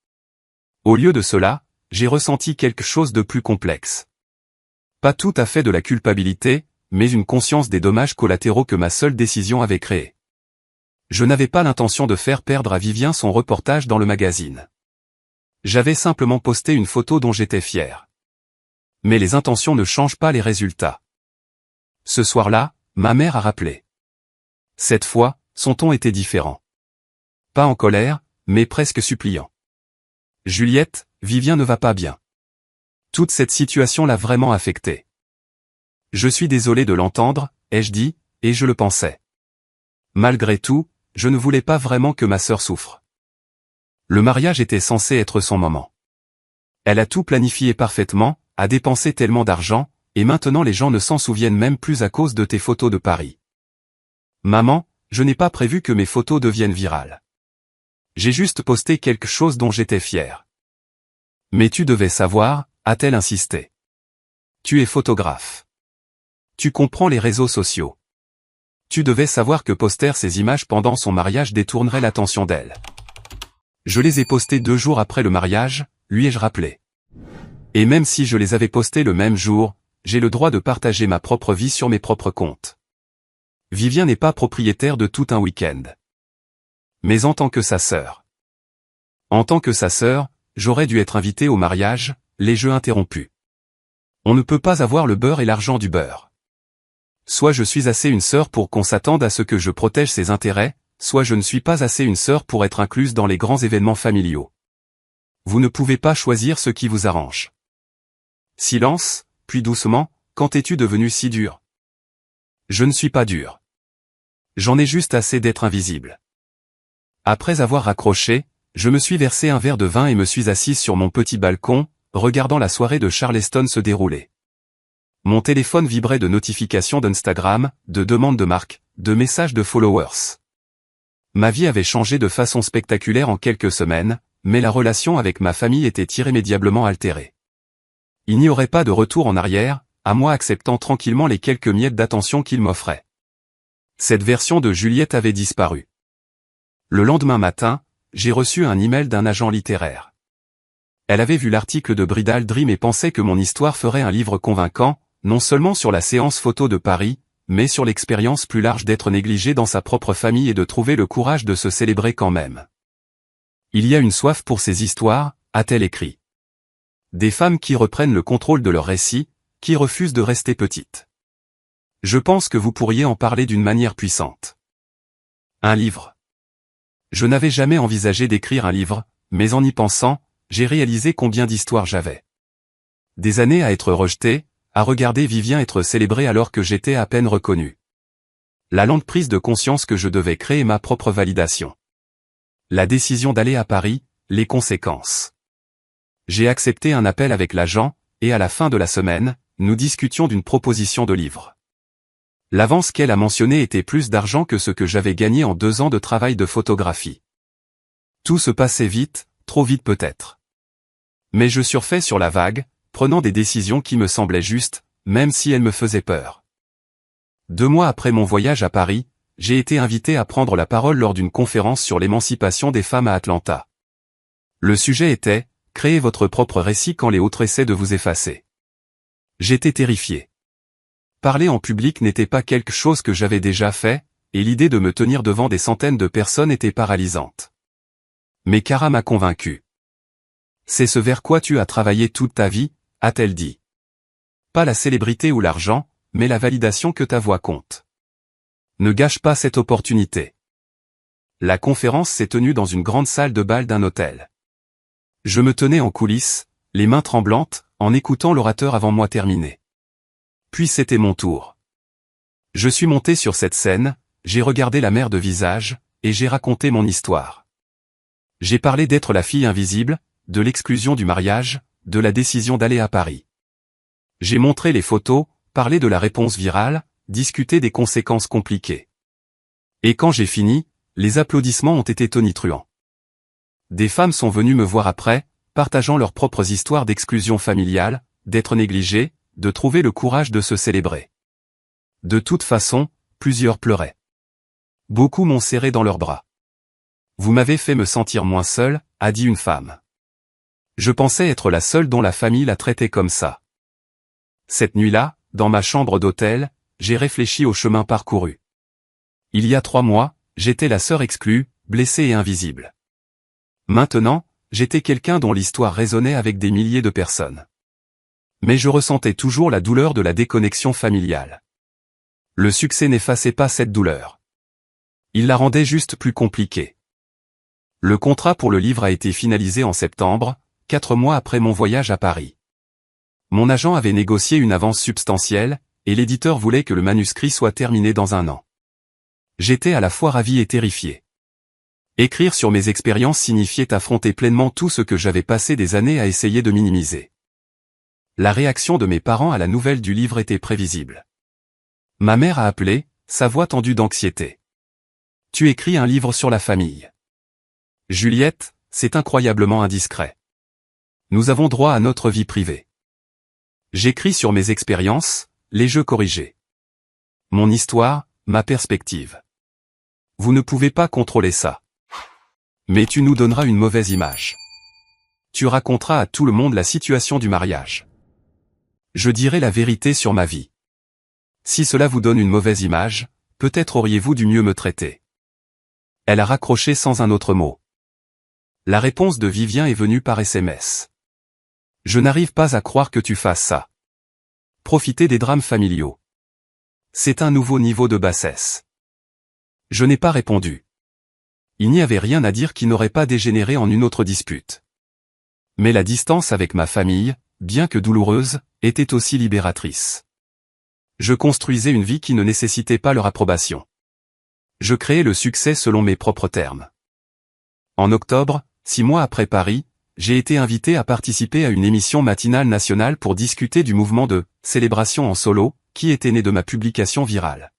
Au lieu de cela, j'ai ressenti quelque chose de plus complexe. Pas tout à fait de la culpabilité, mais une conscience des dommages collatéraux que ma seule décision avait créés. Je n'avais pas l'intention de faire perdre à Vivien son reportage dans le magazine. J'avais simplement posté une photo dont j'étais fier. Mais les intentions ne changent pas les résultats. Ce soir-là, ma mère a rappelé. Cette fois, son ton était différent. Pas en colère, mais presque suppliant. Juliette, Vivien ne va pas bien. Toute cette situation l'a vraiment affectée. Je suis désolé de l'entendre, ai-je dit, et je le pensais. Malgré tout, je ne voulais pas vraiment que ma sœur souffre. Le mariage était censé être son moment. Elle a tout planifié parfaitement, a dépensé tellement d'argent, et maintenant les gens ne s'en souviennent même plus à cause de tes photos de Paris. Maman, je n'ai pas prévu que mes photos deviennent virales. J'ai juste posté quelque chose dont j'étais fier. Mais tu devais savoir, a-t-elle insisté. Tu es photographe. Tu comprends les réseaux sociaux. Tu devais savoir que poster ces images pendant son mariage détournerait l'attention d'elle. Je les ai postées 2 jours après le mariage, lui ai-je rappelé. Et même si je les avais postées le même jour, j'ai le droit de partager ma propre vie sur mes propres comptes. Vivien n'est pas propriétaire de tout un week-end. Mais en tant que sa sœur. En tant que sa sœur, j'aurais dû être invité au mariage, les jeux interrompus. On ne peut pas avoir le beurre et l'argent du beurre. Soit je suis assez une sœur pour qu'on s'attende à ce que je protège ses intérêts, soit je ne suis pas assez une sœur pour être incluse dans les grands événements familiaux. Vous ne pouvez pas choisir ce qui vous arrange. Silence, puis doucement, quand es-tu devenu si dur? Je ne suis pas dur. J'en ai juste assez d'être invisible. Après avoir raccroché, je me suis versé un verre de vin et me suis assise sur mon petit balcon, regardant la soirée de Charleston se dérouler. Mon téléphone vibrait de notifications d'Instagram, de demandes de marques, de messages de followers. Ma vie avait changé de façon spectaculaire en quelques semaines, mais la relation avec ma famille était irrémédiablement altérée. Il n'y aurait pas de retour en arrière, à moi acceptant tranquillement les quelques miettes d'attention qu'il m'offrait. Cette version de Juliette avait disparu. Le lendemain matin, j'ai reçu un email d'un agent littéraire. Elle avait vu l'article de Bridal Dream et pensait que mon histoire ferait un livre convaincant, non seulement sur la séance photo de Paris, mais sur l'expérience plus large d'être négligé dans sa propre famille et de trouver le courage de se célébrer quand même. Il y a une soif pour ces histoires, a-t-elle écrit. Des femmes qui reprennent le contrôle de leur récit, qui refusent de rester petites. Je pense que vous pourriez en parler d'une manière puissante. Un livre. Je n'avais jamais envisagé d'écrire un livre, mais en y pensant, j'ai réalisé combien d'histoires j'avais. Des années à être rejeté, à regarder Vivien être célébré alors que j'étais à peine reconnu. La lente prise de conscience que je devais créer ma propre validation. La décision d'aller à Paris, les conséquences. J'ai accepté un appel avec l'agent, et à la fin de la semaine, nous discutions d'une proposition de livre. L'avance qu'elle a mentionnée était plus d'argent que ce que j'avais gagné en 2 ans de travail de photographie. Tout se passait vite, trop vite peut-être. Mais je surfais sur la vague, prenant des décisions qui me semblaient justes, même si elles me faisaient peur. 2 mois après mon voyage à Paris, j'ai été invité à prendre la parole lors d'une conférence sur l'émancipation des femmes à Atlanta. Le sujet était « Créez votre propre récit quand les autres essaient de vous effacer ». J'étais terrifié. Parler en public n'était pas quelque chose que j'avais déjà fait, et l'idée de me tenir devant des centaines de personnes était paralysante. Mais Cara m'a convaincu. C'est ce vers quoi tu as travaillé toute ta vie, a-t-elle dit. Pas la célébrité ou l'argent, mais la validation que ta voix compte. Ne gâche pas cette opportunité. La conférence s'est tenue dans une grande salle de bal d'un hôtel. Je me tenais en coulisses, les mains tremblantes, en écoutant l'orateur avant moi terminer. Puis c'était mon tour. Je suis monté sur cette scène, j'ai regardé la mer de visage, et j'ai raconté mon histoire. J'ai parlé d'être la fille invisible, de l'exclusion du mariage, de la décision d'aller à Paris. J'ai montré les photos, parlé de la réponse virale, discuté des conséquences compliquées. Et quand j'ai fini, les applaudissements ont été tonitruants. Des femmes sont venues me voir après, partageant leurs propres histoires d'exclusion familiale, d'être négligées, de trouver le courage de se célébrer. De toute façon, plusieurs pleuraient. Beaucoup m'ont serré dans leurs bras. Vous m'avez fait me sentir moins seule, a dit une femme. Je pensais être la seule dont la famille la traitait comme ça. Cette nuit-là, dans ma chambre d'hôtel, j'ai réfléchi au chemin parcouru. Il y a 3 mois, j'étais la sœur exclue, blessée et invisible. Maintenant, j'étais quelqu'un dont l'histoire résonnait avec des milliers de personnes. Mais je ressentais toujours la douleur de la déconnexion familiale. Le succès n'effaçait pas cette douleur. Il la rendait juste plus compliquée. Le contrat pour le livre a été finalisé en septembre, 4 mois après mon voyage à Paris. Mon agent avait négocié une avance substantielle, et l'éditeur voulait que le manuscrit soit terminé dans 1 an. J'étais à la fois ravi et terrifié. Écrire sur mes expériences signifiait affronter pleinement tout ce que j'avais passé des années à essayer de minimiser. La réaction de mes parents à la nouvelle du livre était prévisible. Ma mère a appelé, sa voix tendue d'anxiété. « Tu écris un livre sur la famille. Juliette, c'est incroyablement indiscret. Nous avons droit à notre vie privée. » J'écris sur mes expériences, les jeux corrigés. Mon histoire, ma perspective. Vous ne pouvez pas contrôler ça. Mais tu nous donneras une mauvaise image. Tu raconteras à tout le monde la situation du mariage. Je dirai la vérité sur ma vie. Si cela vous donne une mauvaise image, peut-être auriez-vous dû mieux me traiter. Elle a raccroché sans un autre mot. La réponse de Vivien est venue par SMS. Je n'arrive pas à croire que tu fasses ça. Profiter des drames familiaux. C'est un nouveau niveau de bassesse. Je n'ai pas répondu. Il n'y avait rien à dire qui n'aurait pas dégénéré en une autre dispute. Mais la distance avec ma famille, bien que douloureuse, était aussi libératrice. Je construisais une vie qui ne nécessitait pas leur approbation. Je créais le succès selon mes propres termes. En octobre, 6 mois après Paris, j'ai été invité à participer à une émission matinale nationale pour discuter du mouvement de « célébration en solo » qui était né de ma publication virale.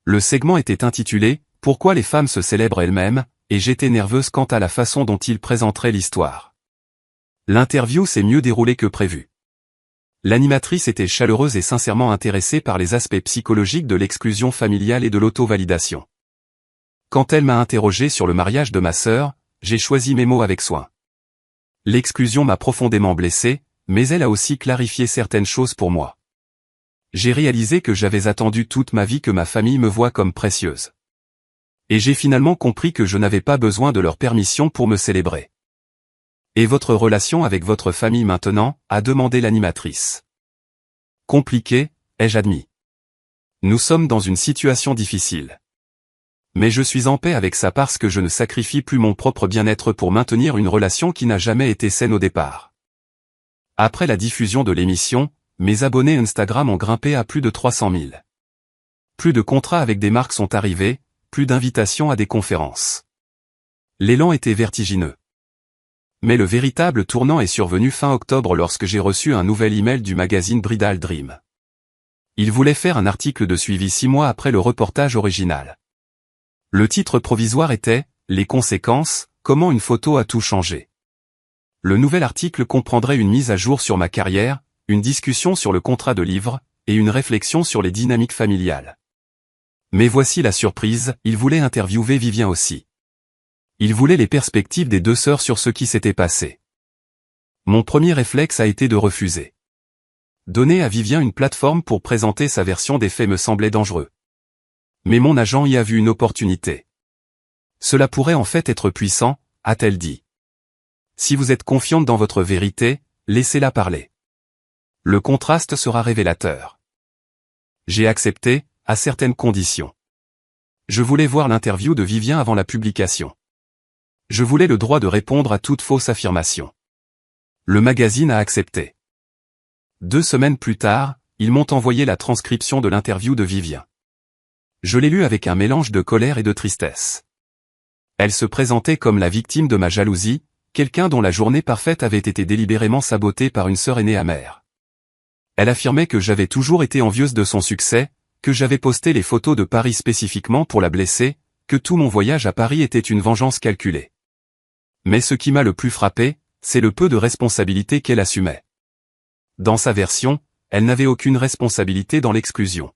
Le segment était intitulé « Pourquoi les femmes se célèbrent elles-mêmes » et j'étais nerveuse quant à la façon dont il présenterait l'histoire. L'interview s'est mieux déroulée que prévu. L'animatrice était chaleureuse et sincèrement intéressée par les aspects psychologiques de l'exclusion familiale et de l'auto-validation. Quand elle m'a interrogé sur le mariage de ma sœur, j'ai choisi mes mots avec soin. L'exclusion m'a profondément blessé, mais elle a aussi clarifié certaines choses pour moi. J'ai réalisé que j'avais attendu toute ma vie que ma famille me voie comme précieuse. Et j'ai finalement compris que je n'avais pas besoin de leur permission pour me célébrer. Et votre relation avec votre famille maintenant, a demandé l'animatrice. Compliqué, ai-je admis. Nous sommes dans une situation difficile. Mais je suis en paix avec ça parce que je ne sacrifie plus mon propre bien-être pour maintenir une relation qui n'a jamais été saine au départ. Après la diffusion de l'émission, mes abonnés Instagram ont grimpé à plus de 300 000. Plus de contrats avec des marques sont arrivés, plus d'invitations à des conférences. L'élan était vertigineux. Mais le véritable tournant est survenu fin octobre lorsque j'ai reçu un nouvel email du magazine Bridal Dream. Il voulait faire un article de suivi 6 mois après le reportage original. Le titre provisoire était « Les conséquences, comment une photo a tout changé ». Le nouvel article comprendrait une mise à jour sur ma carrière, une discussion sur le contrat de livre, et une réflexion sur les dynamiques familiales. Mais voici la surprise, il voulait interviewer Vivien aussi. Il voulait les perspectives des deux sœurs sur ce qui s'était passé. Mon premier réflexe a été de refuser. Donner à Vivien une plateforme pour présenter sa version des faits me semblait dangereux. Mais mon agent y a vu une opportunité. Cela pourrait en fait être puissant, a-t-elle dit. Si vous êtes confiante dans votre vérité, laissez-la parler. Le contraste sera révélateur. J'ai accepté, à certaines conditions. Je voulais voir l'interview de Vivien avant la publication. Je voulais le droit de répondre à toute fausse affirmation. Le magazine a accepté. 2 semaines plus tard, ils m'ont envoyé la transcription de l'interview de Vivien. Je l'ai lue avec un mélange de colère et de tristesse. Elle se présentait comme la victime de ma jalousie, quelqu'un dont la journée parfaite avait été délibérément sabotée par une sœur aînée amère. Elle affirmait que j'avais toujours été envieuse de son succès, que j'avais posté les photos de Paris spécifiquement pour la blesser, que tout mon voyage à Paris était une vengeance calculée. Mais ce qui m'a le plus frappé, c'est le peu de responsabilité qu'elle assumait. Dans sa version, elle n'avait aucune responsabilité dans l'exclusion.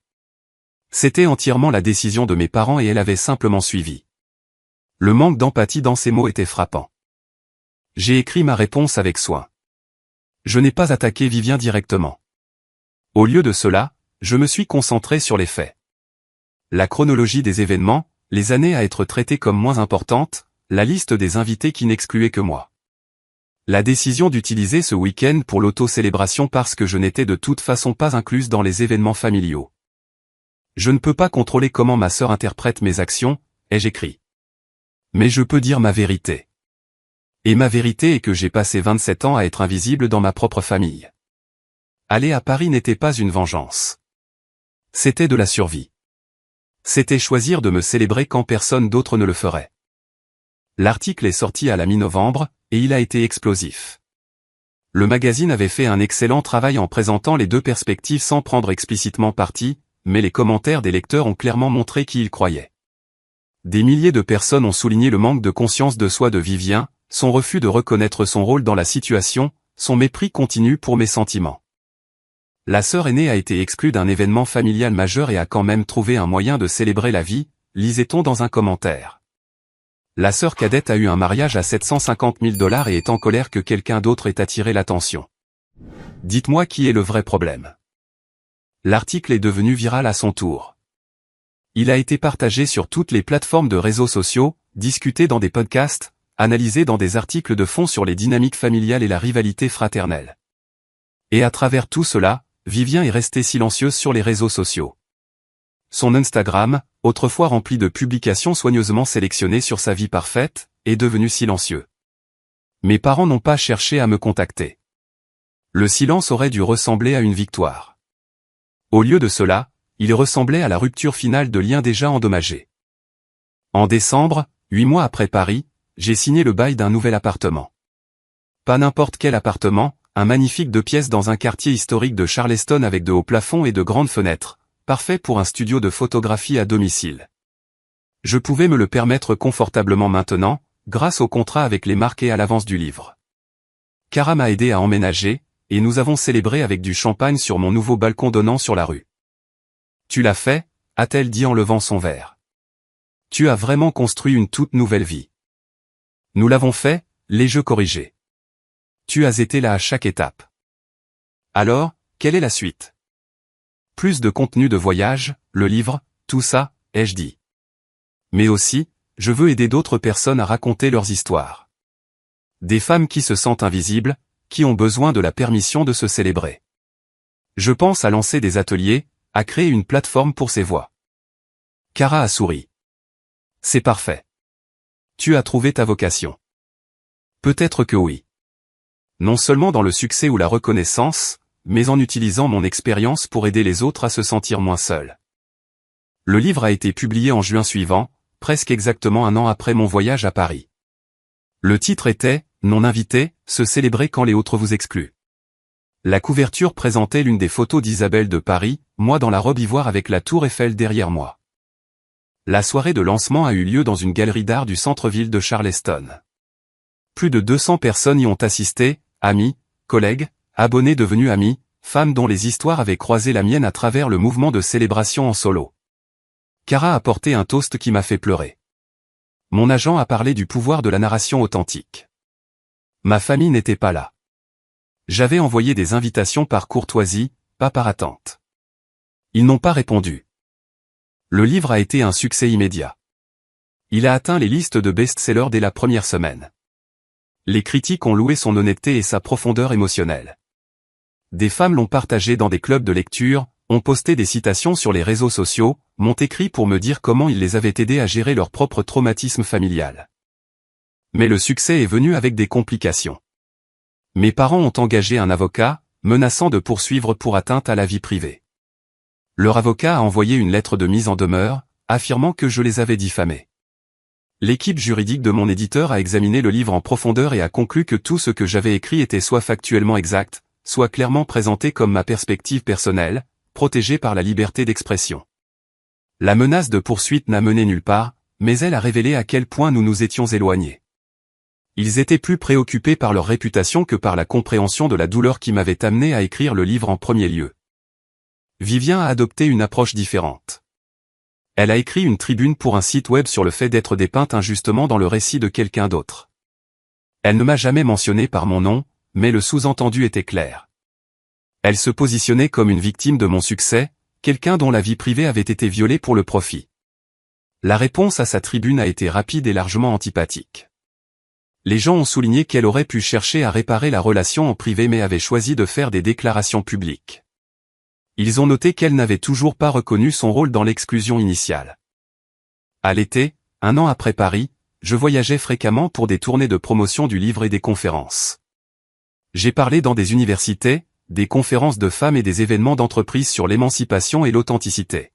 C'était entièrement la décision de mes parents et elle avait simplement suivi. Le manque d'empathie dans ses mots était frappant. J'ai écrit ma réponse avec soin. Je n'ai pas attaqué Vivien directement. Au lieu de cela, je me suis concentré sur les faits. La chronologie des événements, les années à être traitées comme moins importantes, la liste des invités qui n'excluaient que moi. La décision d'utiliser ce week-end pour l'auto-célébration parce que je n'étais de toute façon pas incluse dans les événements familiaux. Je ne peux pas contrôler comment ma sœur interprète mes actions, ai-je écrit. Mais je peux dire ma vérité. Et ma vérité est que j'ai passé 27 ans à être invisible dans ma propre famille. Aller à Paris n'était pas une vengeance. C'était de la survie. C'était choisir de me célébrer quand personne d'autre ne le ferait. L'article est sorti à la mi-novembre, et il a été explosif. Le magazine avait fait un excellent travail en présentant les deux perspectives sans prendre explicitement parti, mais les commentaires des lecteurs ont clairement montré qui ils croyaient. Des milliers de personnes ont souligné le manque de conscience de soi de Vivien, son refus de reconnaître son rôle dans la situation, son mépris continu pour mes sentiments. La sœur aînée a été exclue d'un événement familial majeur et a quand même trouvé un moyen de célébrer la vie, lisait-on dans un commentaire. La sœur cadette a eu un mariage à 750 000 $ et est en colère que quelqu'un d'autre ait attiré l'attention. Dites-moi qui est le vrai problème. L'article est devenu viral à son tour. Il a été partagé sur toutes les plateformes de réseaux sociaux, discuté dans des podcasts, analysé dans des articles de fond sur les dynamiques familiales et la rivalité fraternelle. Et à travers tout cela, Vivien est resté silencieuse sur les réseaux sociaux. Son Instagram, autrefois rempli de publications soigneusement sélectionnées sur sa vie parfaite, est devenu silencieux. Mes parents n'ont pas cherché à me contacter. Le silence aurait dû ressembler à une victoire. Au lieu de cela, il ressemblait à la rupture finale de liens déjà endommagés. En décembre, 8 mois après Paris, j'ai signé le bail d'un nouvel appartement. Pas n'importe quel appartement, un magnifique 2 pièces dans un quartier historique de Charleston avec de hauts plafonds et de grandes fenêtres, parfait pour un studio de photographie à domicile. Je pouvais me le permettre confortablement maintenant, grâce au contrat avec les marques et à l'avance du livre. Cara m'a aidé à emménager, et nous avons célébré avec du champagne sur mon nouveau balcon donnant sur la rue. Tu l'as fait, a-t-elle dit en levant son verre. Tu as vraiment construit une toute nouvelle vie. Nous l'avons fait, les jeux corrigés. Tu as été là à chaque étape. Alors, quelle est la suite? Plus de contenu de voyage, le livre, tout ça, ai-je dit. Mais aussi, je veux aider d'autres personnes à raconter leurs histoires. Des femmes qui se sentent invisibles, qui ont besoin de la permission de se célébrer. Je pense à lancer des ateliers, à créer une plateforme pour ces voix. Cara a souri. C'est parfait. Tu as trouvé ta vocation. Peut-être que oui. Non seulement dans le succès ou la reconnaissance, mais en utilisant mon expérience pour aider les autres à se sentir moins seuls. Le livre a été publié en juin suivant, presque exactement un an après mon voyage à Paris. Le titre était « Non invité, se célébrer quand les autres vous excluent ». La couverture présentait l'une des photos d'Isabelle de Paris, moi dans la robe ivoire avec la tour Eiffel derrière moi. La soirée de lancement a eu lieu dans une galerie d'art du centre-ville de Charleston. Plus de 200 personnes y ont assisté, amis, collègues, abonnés devenus amis, femmes dont les histoires avaient croisé la mienne à travers le mouvement de célébration en solo. Cara a porté un toast qui m'a fait pleurer. Mon agent a parlé du pouvoir de la narration authentique. Ma famille n'était pas là. J'avais envoyé des invitations par courtoisie, pas par attente. Ils n'ont pas répondu. Le livre a été un succès immédiat. Il a atteint les listes de best-sellers dès la première semaine. Les critiques ont loué son honnêteté et sa profondeur émotionnelle. Des femmes l'ont partagé dans des clubs de lecture, ont posté des citations sur les réseaux sociaux, m'ont écrit pour me dire comment il les avait aidés à gérer leur propre traumatisme familial. Mais le succès est venu avec des complications. Mes parents ont engagé un avocat, menaçant de poursuivre pour atteinte à la vie privée. Leur avocat a envoyé une lettre de mise en demeure, affirmant que je les avais diffamés. L'équipe juridique de mon éditeur a examiné le livre en profondeur et a conclu que tout ce que j'avais écrit était soit factuellement exact, soit clairement présenté comme ma perspective personnelle, protégée par la liberté d'expression. La menace de poursuite n'a mené nulle part, mais elle a révélé à quel point nous nous étions éloignés. Ils étaient plus préoccupés par leur réputation que par la compréhension de la douleur qui m'avait amené à écrire le livre en premier lieu. Vivien a adopté une approche différente. Elle a écrit une tribune pour un site web sur le fait d'être dépeinte injustement dans le récit de quelqu'un d'autre. Elle ne m'a jamais mentionné par mon nom, mais le sous-entendu était clair. Elle se positionnait comme une victime de mon succès, quelqu'un dont la vie privée avait été violée pour le profit. La réponse à sa tribune a été rapide et largement antipathique. Les gens ont souligné qu'elle aurait pu chercher à réparer la relation en privé mais avait choisi de faire des déclarations publiques. Ils ont noté qu'elle n'avait toujours pas reconnu son rôle dans l'exclusion initiale. À l'été, 1 an après Paris, je voyageais fréquemment pour des tournées de promotion du livre et des conférences. J'ai parlé dans des universités, des conférences de femmes et des événements d'entreprise sur l'émancipation et l'authenticité.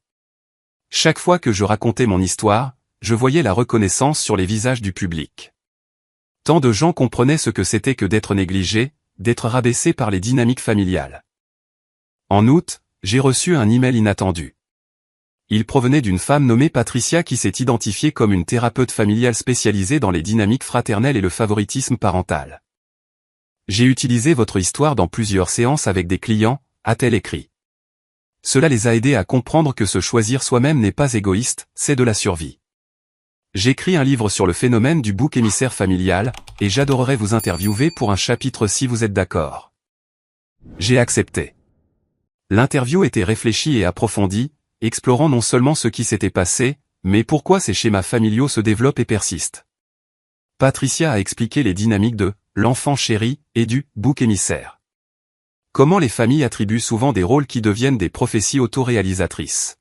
Chaque fois que je racontais mon histoire, je voyais la reconnaissance sur les visages du public. Tant de gens comprenaient ce que c'était que d'être négligé, d'être rabaissé par les dynamiques familiales. En août, j'ai reçu un email inattendu. Il provenait d'une femme nommée Patricia qui s'est identifiée comme une thérapeute familiale spécialisée dans les dynamiques fraternelles et le favoritisme parental. J'ai utilisé votre histoire dans plusieurs séances avec des clients, a-t-elle écrit. Cela les a aidés à comprendre que se choisir soi-même n'est pas égoïste, c'est de la survie. J'écris un livre sur le phénomène du bouc émissaire familial, et j'adorerais vous interviewer pour un chapitre si vous êtes d'accord. J'ai accepté. L'interview était réfléchie et approfondie, explorant non seulement ce qui s'était passé, mais pourquoi ces schémas familiaux se développent et persistent. Patricia a expliqué les dynamiques de « l'enfant chéri » et du « bouc émissaire ». Comment les familles attribuent souvent des rôles qui deviennent des prophéties autoréalisatrices.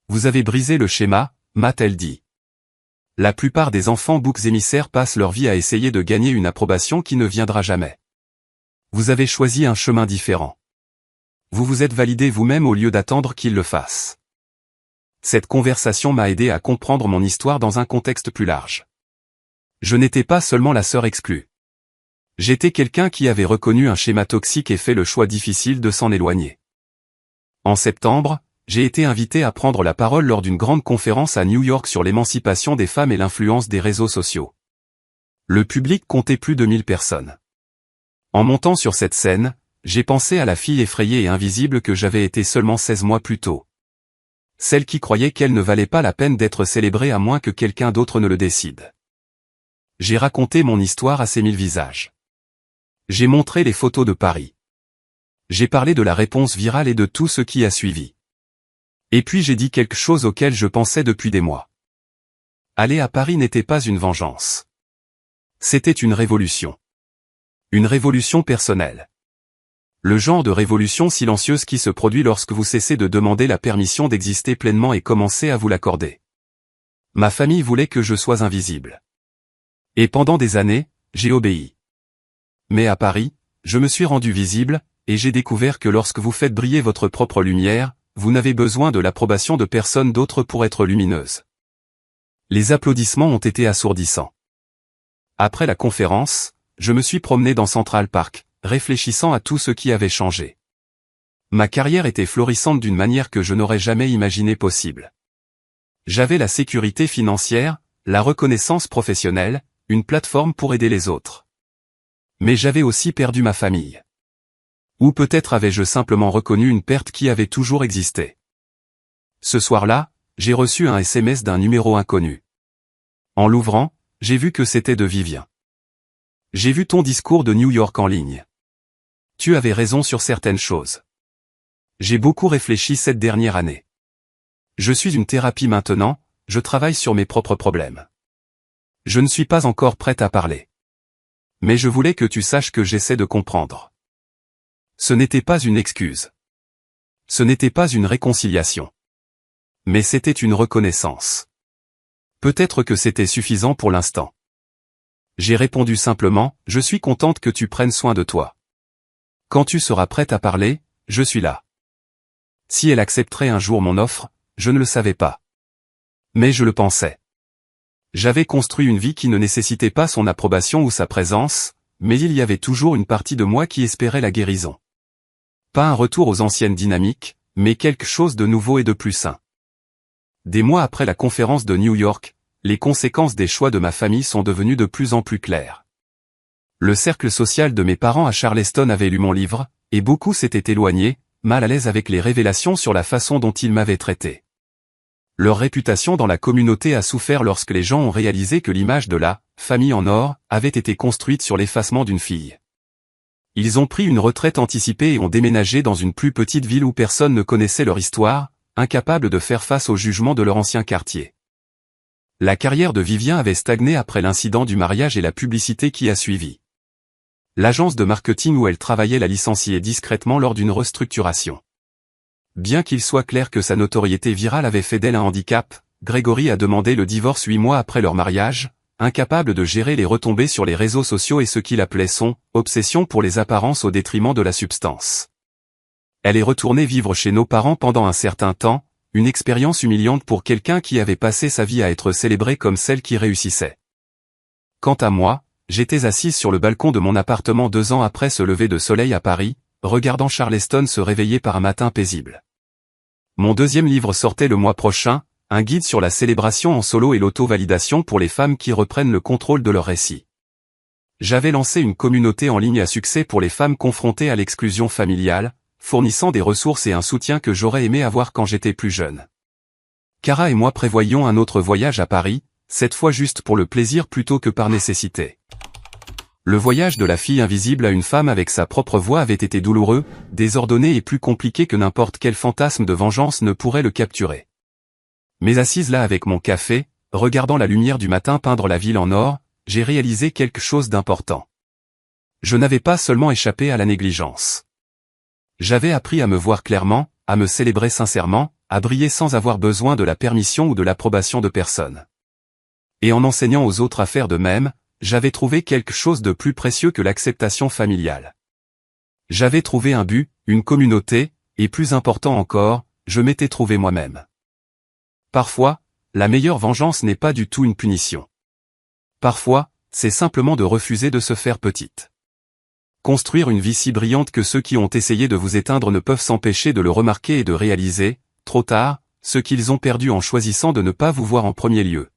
Vous avez brisé le schéma, m'a-t-elle dit. La plupart des enfants boucs émissaires passent leur vie à essayer de gagner une approbation qui ne viendra jamais. Vous avez choisi un chemin différent. Vous vous êtes validé vous-même au lieu d'attendre qu'ils le fassent. Cette conversation m'a aidé à comprendre mon histoire dans un contexte plus large. Je n'étais pas seulement la sœur exclue. J'étais quelqu'un qui avait reconnu un schéma toxique et fait le choix difficile de s'en éloigner. En septembre, j'ai été invité à prendre la parole lors d'une grande conférence à New York sur l'émancipation des femmes et l'influence des réseaux sociaux. Le public comptait plus de 1000 personnes. En montant sur cette scène, j'ai pensé à la fille effrayée et invisible que j'avais été seulement 16 mois plus tôt. Celle qui croyait qu'elle ne valait pas la peine d'être célébrée à moins que quelqu'un d'autre ne le décide. J'ai raconté mon histoire à ces 1000 visages. J'ai montré les photos de Paris. J'ai parlé de la réponse virale et de tout ce qui a suivi. Et puis j'ai dit quelque chose auquel je pensais depuis des mois. Aller à Paris n'était pas une vengeance. C'était une révolution. Une révolution personnelle. Le genre de révolution silencieuse qui se produit lorsque vous cessez de demander la permission d'exister pleinement et commencez à vous l'accorder. Ma famille voulait que je sois invisible. Et pendant des années, j'ai obéi. Mais à Paris, je me suis rendu visible, et j'ai découvert que lorsque vous faites briller votre propre lumière, vous n'avez besoin de l'approbation de personne d'autre pour être lumineuse. Les applaudissements ont été assourdissants. Après la conférence, je me suis promené dans Central Park, réfléchissant à tout ce qui avait changé. Ma carrière était florissante d'une manière que je n'aurais jamais imaginé possible. J'avais la sécurité financière, la reconnaissance professionnelle, une plateforme pour aider les autres. Mais j'avais aussi perdu ma famille. Ou peut-être avais-je simplement reconnu une perte qui avait toujours existé. Ce soir-là, j'ai reçu un SMS d'un numéro inconnu. En l'ouvrant, j'ai vu que c'était de Vivien. J'ai vu ton discours de New York en ligne. Tu avais raison sur certaines choses. J'ai beaucoup réfléchi cette dernière année. Je suis une thérapie maintenant, je travaille sur mes propres problèmes. Je ne suis pas encore prête à parler. Mais je voulais que tu saches que j'essaie de comprendre. Ce n'était pas une excuse. Ce n'était pas une réconciliation. Mais c'était une reconnaissance. Peut-être que c'était suffisant pour l'instant. J'ai répondu simplement, je suis contente que tu prennes soin de toi. Quand tu seras prête à parler, je suis là. Si elle accepterait un jour mon offre, je ne le savais pas. Mais je le pensais. J'avais construit une vie qui ne nécessitait pas son approbation ou sa présence, mais il y avait toujours une partie de moi qui espérait la guérison. Pas un retour aux anciennes dynamiques, mais quelque chose de nouveau et de plus sain. Des mois après la conférence de New York, les conséquences des choix de ma famille sont devenues de plus en plus claires. Le cercle social de mes parents à Charleston avait lu mon livre, et beaucoup s'étaient éloignés, mal à l'aise avec les révélations sur la façon dont ils m'avaient traité. Leur réputation dans la communauté a souffert lorsque les gens ont réalisé que l'image de la « famille en or » avait été construite sur l'effacement d'une fille. Ils ont pris une retraite anticipée et ont déménagé dans une plus petite ville où personne ne connaissait leur histoire, incapables de faire face au jugement de leur ancien quartier. La carrière de Vivien avait stagné après l'incident du mariage et la publicité qui a suivi. L'agence de marketing où elle travaillait l'a licenciée discrètement lors d'une restructuration. Bien qu'il soit clair que sa notoriété virale avait fait d'elle un handicap, Grégory a demandé le divorce 8 mois après leur mariage, incapable de gérer les retombées sur les réseaux sociaux et ce qu'il appelait son « obsession pour les apparences au détriment de la substance ». Elle est retournée vivre chez nos parents pendant un certain temps, une expérience humiliante pour quelqu'un qui avait passé sa vie à être célébré comme celle qui réussissait. Quant à moi, j'étais assise sur le balcon de mon appartement 2 ans après ce lever de soleil à Paris, regardant Charleston se réveiller par un matin paisible. Mon deuxième livre sortait le mois prochain, un guide sur la célébration en solo et l'auto-validation pour les femmes qui reprennent le contrôle de leur récit. J'avais lancé une communauté en ligne à succès pour les femmes confrontées à l'exclusion familiale, fournissant des ressources et un soutien que j'aurais aimé avoir quand j'étais plus jeune. Cara et moi prévoyions un autre voyage à Paris, cette fois juste pour le plaisir plutôt que par nécessité. Le voyage de la fille invisible à une femme avec sa propre voix avait été douloureux, désordonné et plus compliqué que n'importe quel fantasme de vengeance ne pourrait le capturer. Mais assise là avec mon café, regardant la lumière du matin peindre la ville en or, j'ai réalisé quelque chose d'important. Je n'avais pas seulement échappé à la négligence. J'avais appris à me voir clairement, à me célébrer sincèrement, à briller sans avoir besoin de la permission ou de l'approbation de personne. Et en enseignant aux autres à faire de même, j'avais trouvé quelque chose de plus précieux que l'acceptation familiale. J'avais trouvé un but, une communauté, et plus important encore, je m'étais trouvé moi-même. Parfois, la meilleure vengeance n'est pas du tout une punition. Parfois, c'est simplement de refuser de se faire petite. Construire une vie si brillante que ceux qui ont essayé de vous éteindre ne peuvent s'empêcher de le remarquer et de réaliser, trop tard, ce qu'ils ont perdu en choisissant de ne pas vous voir en premier lieu.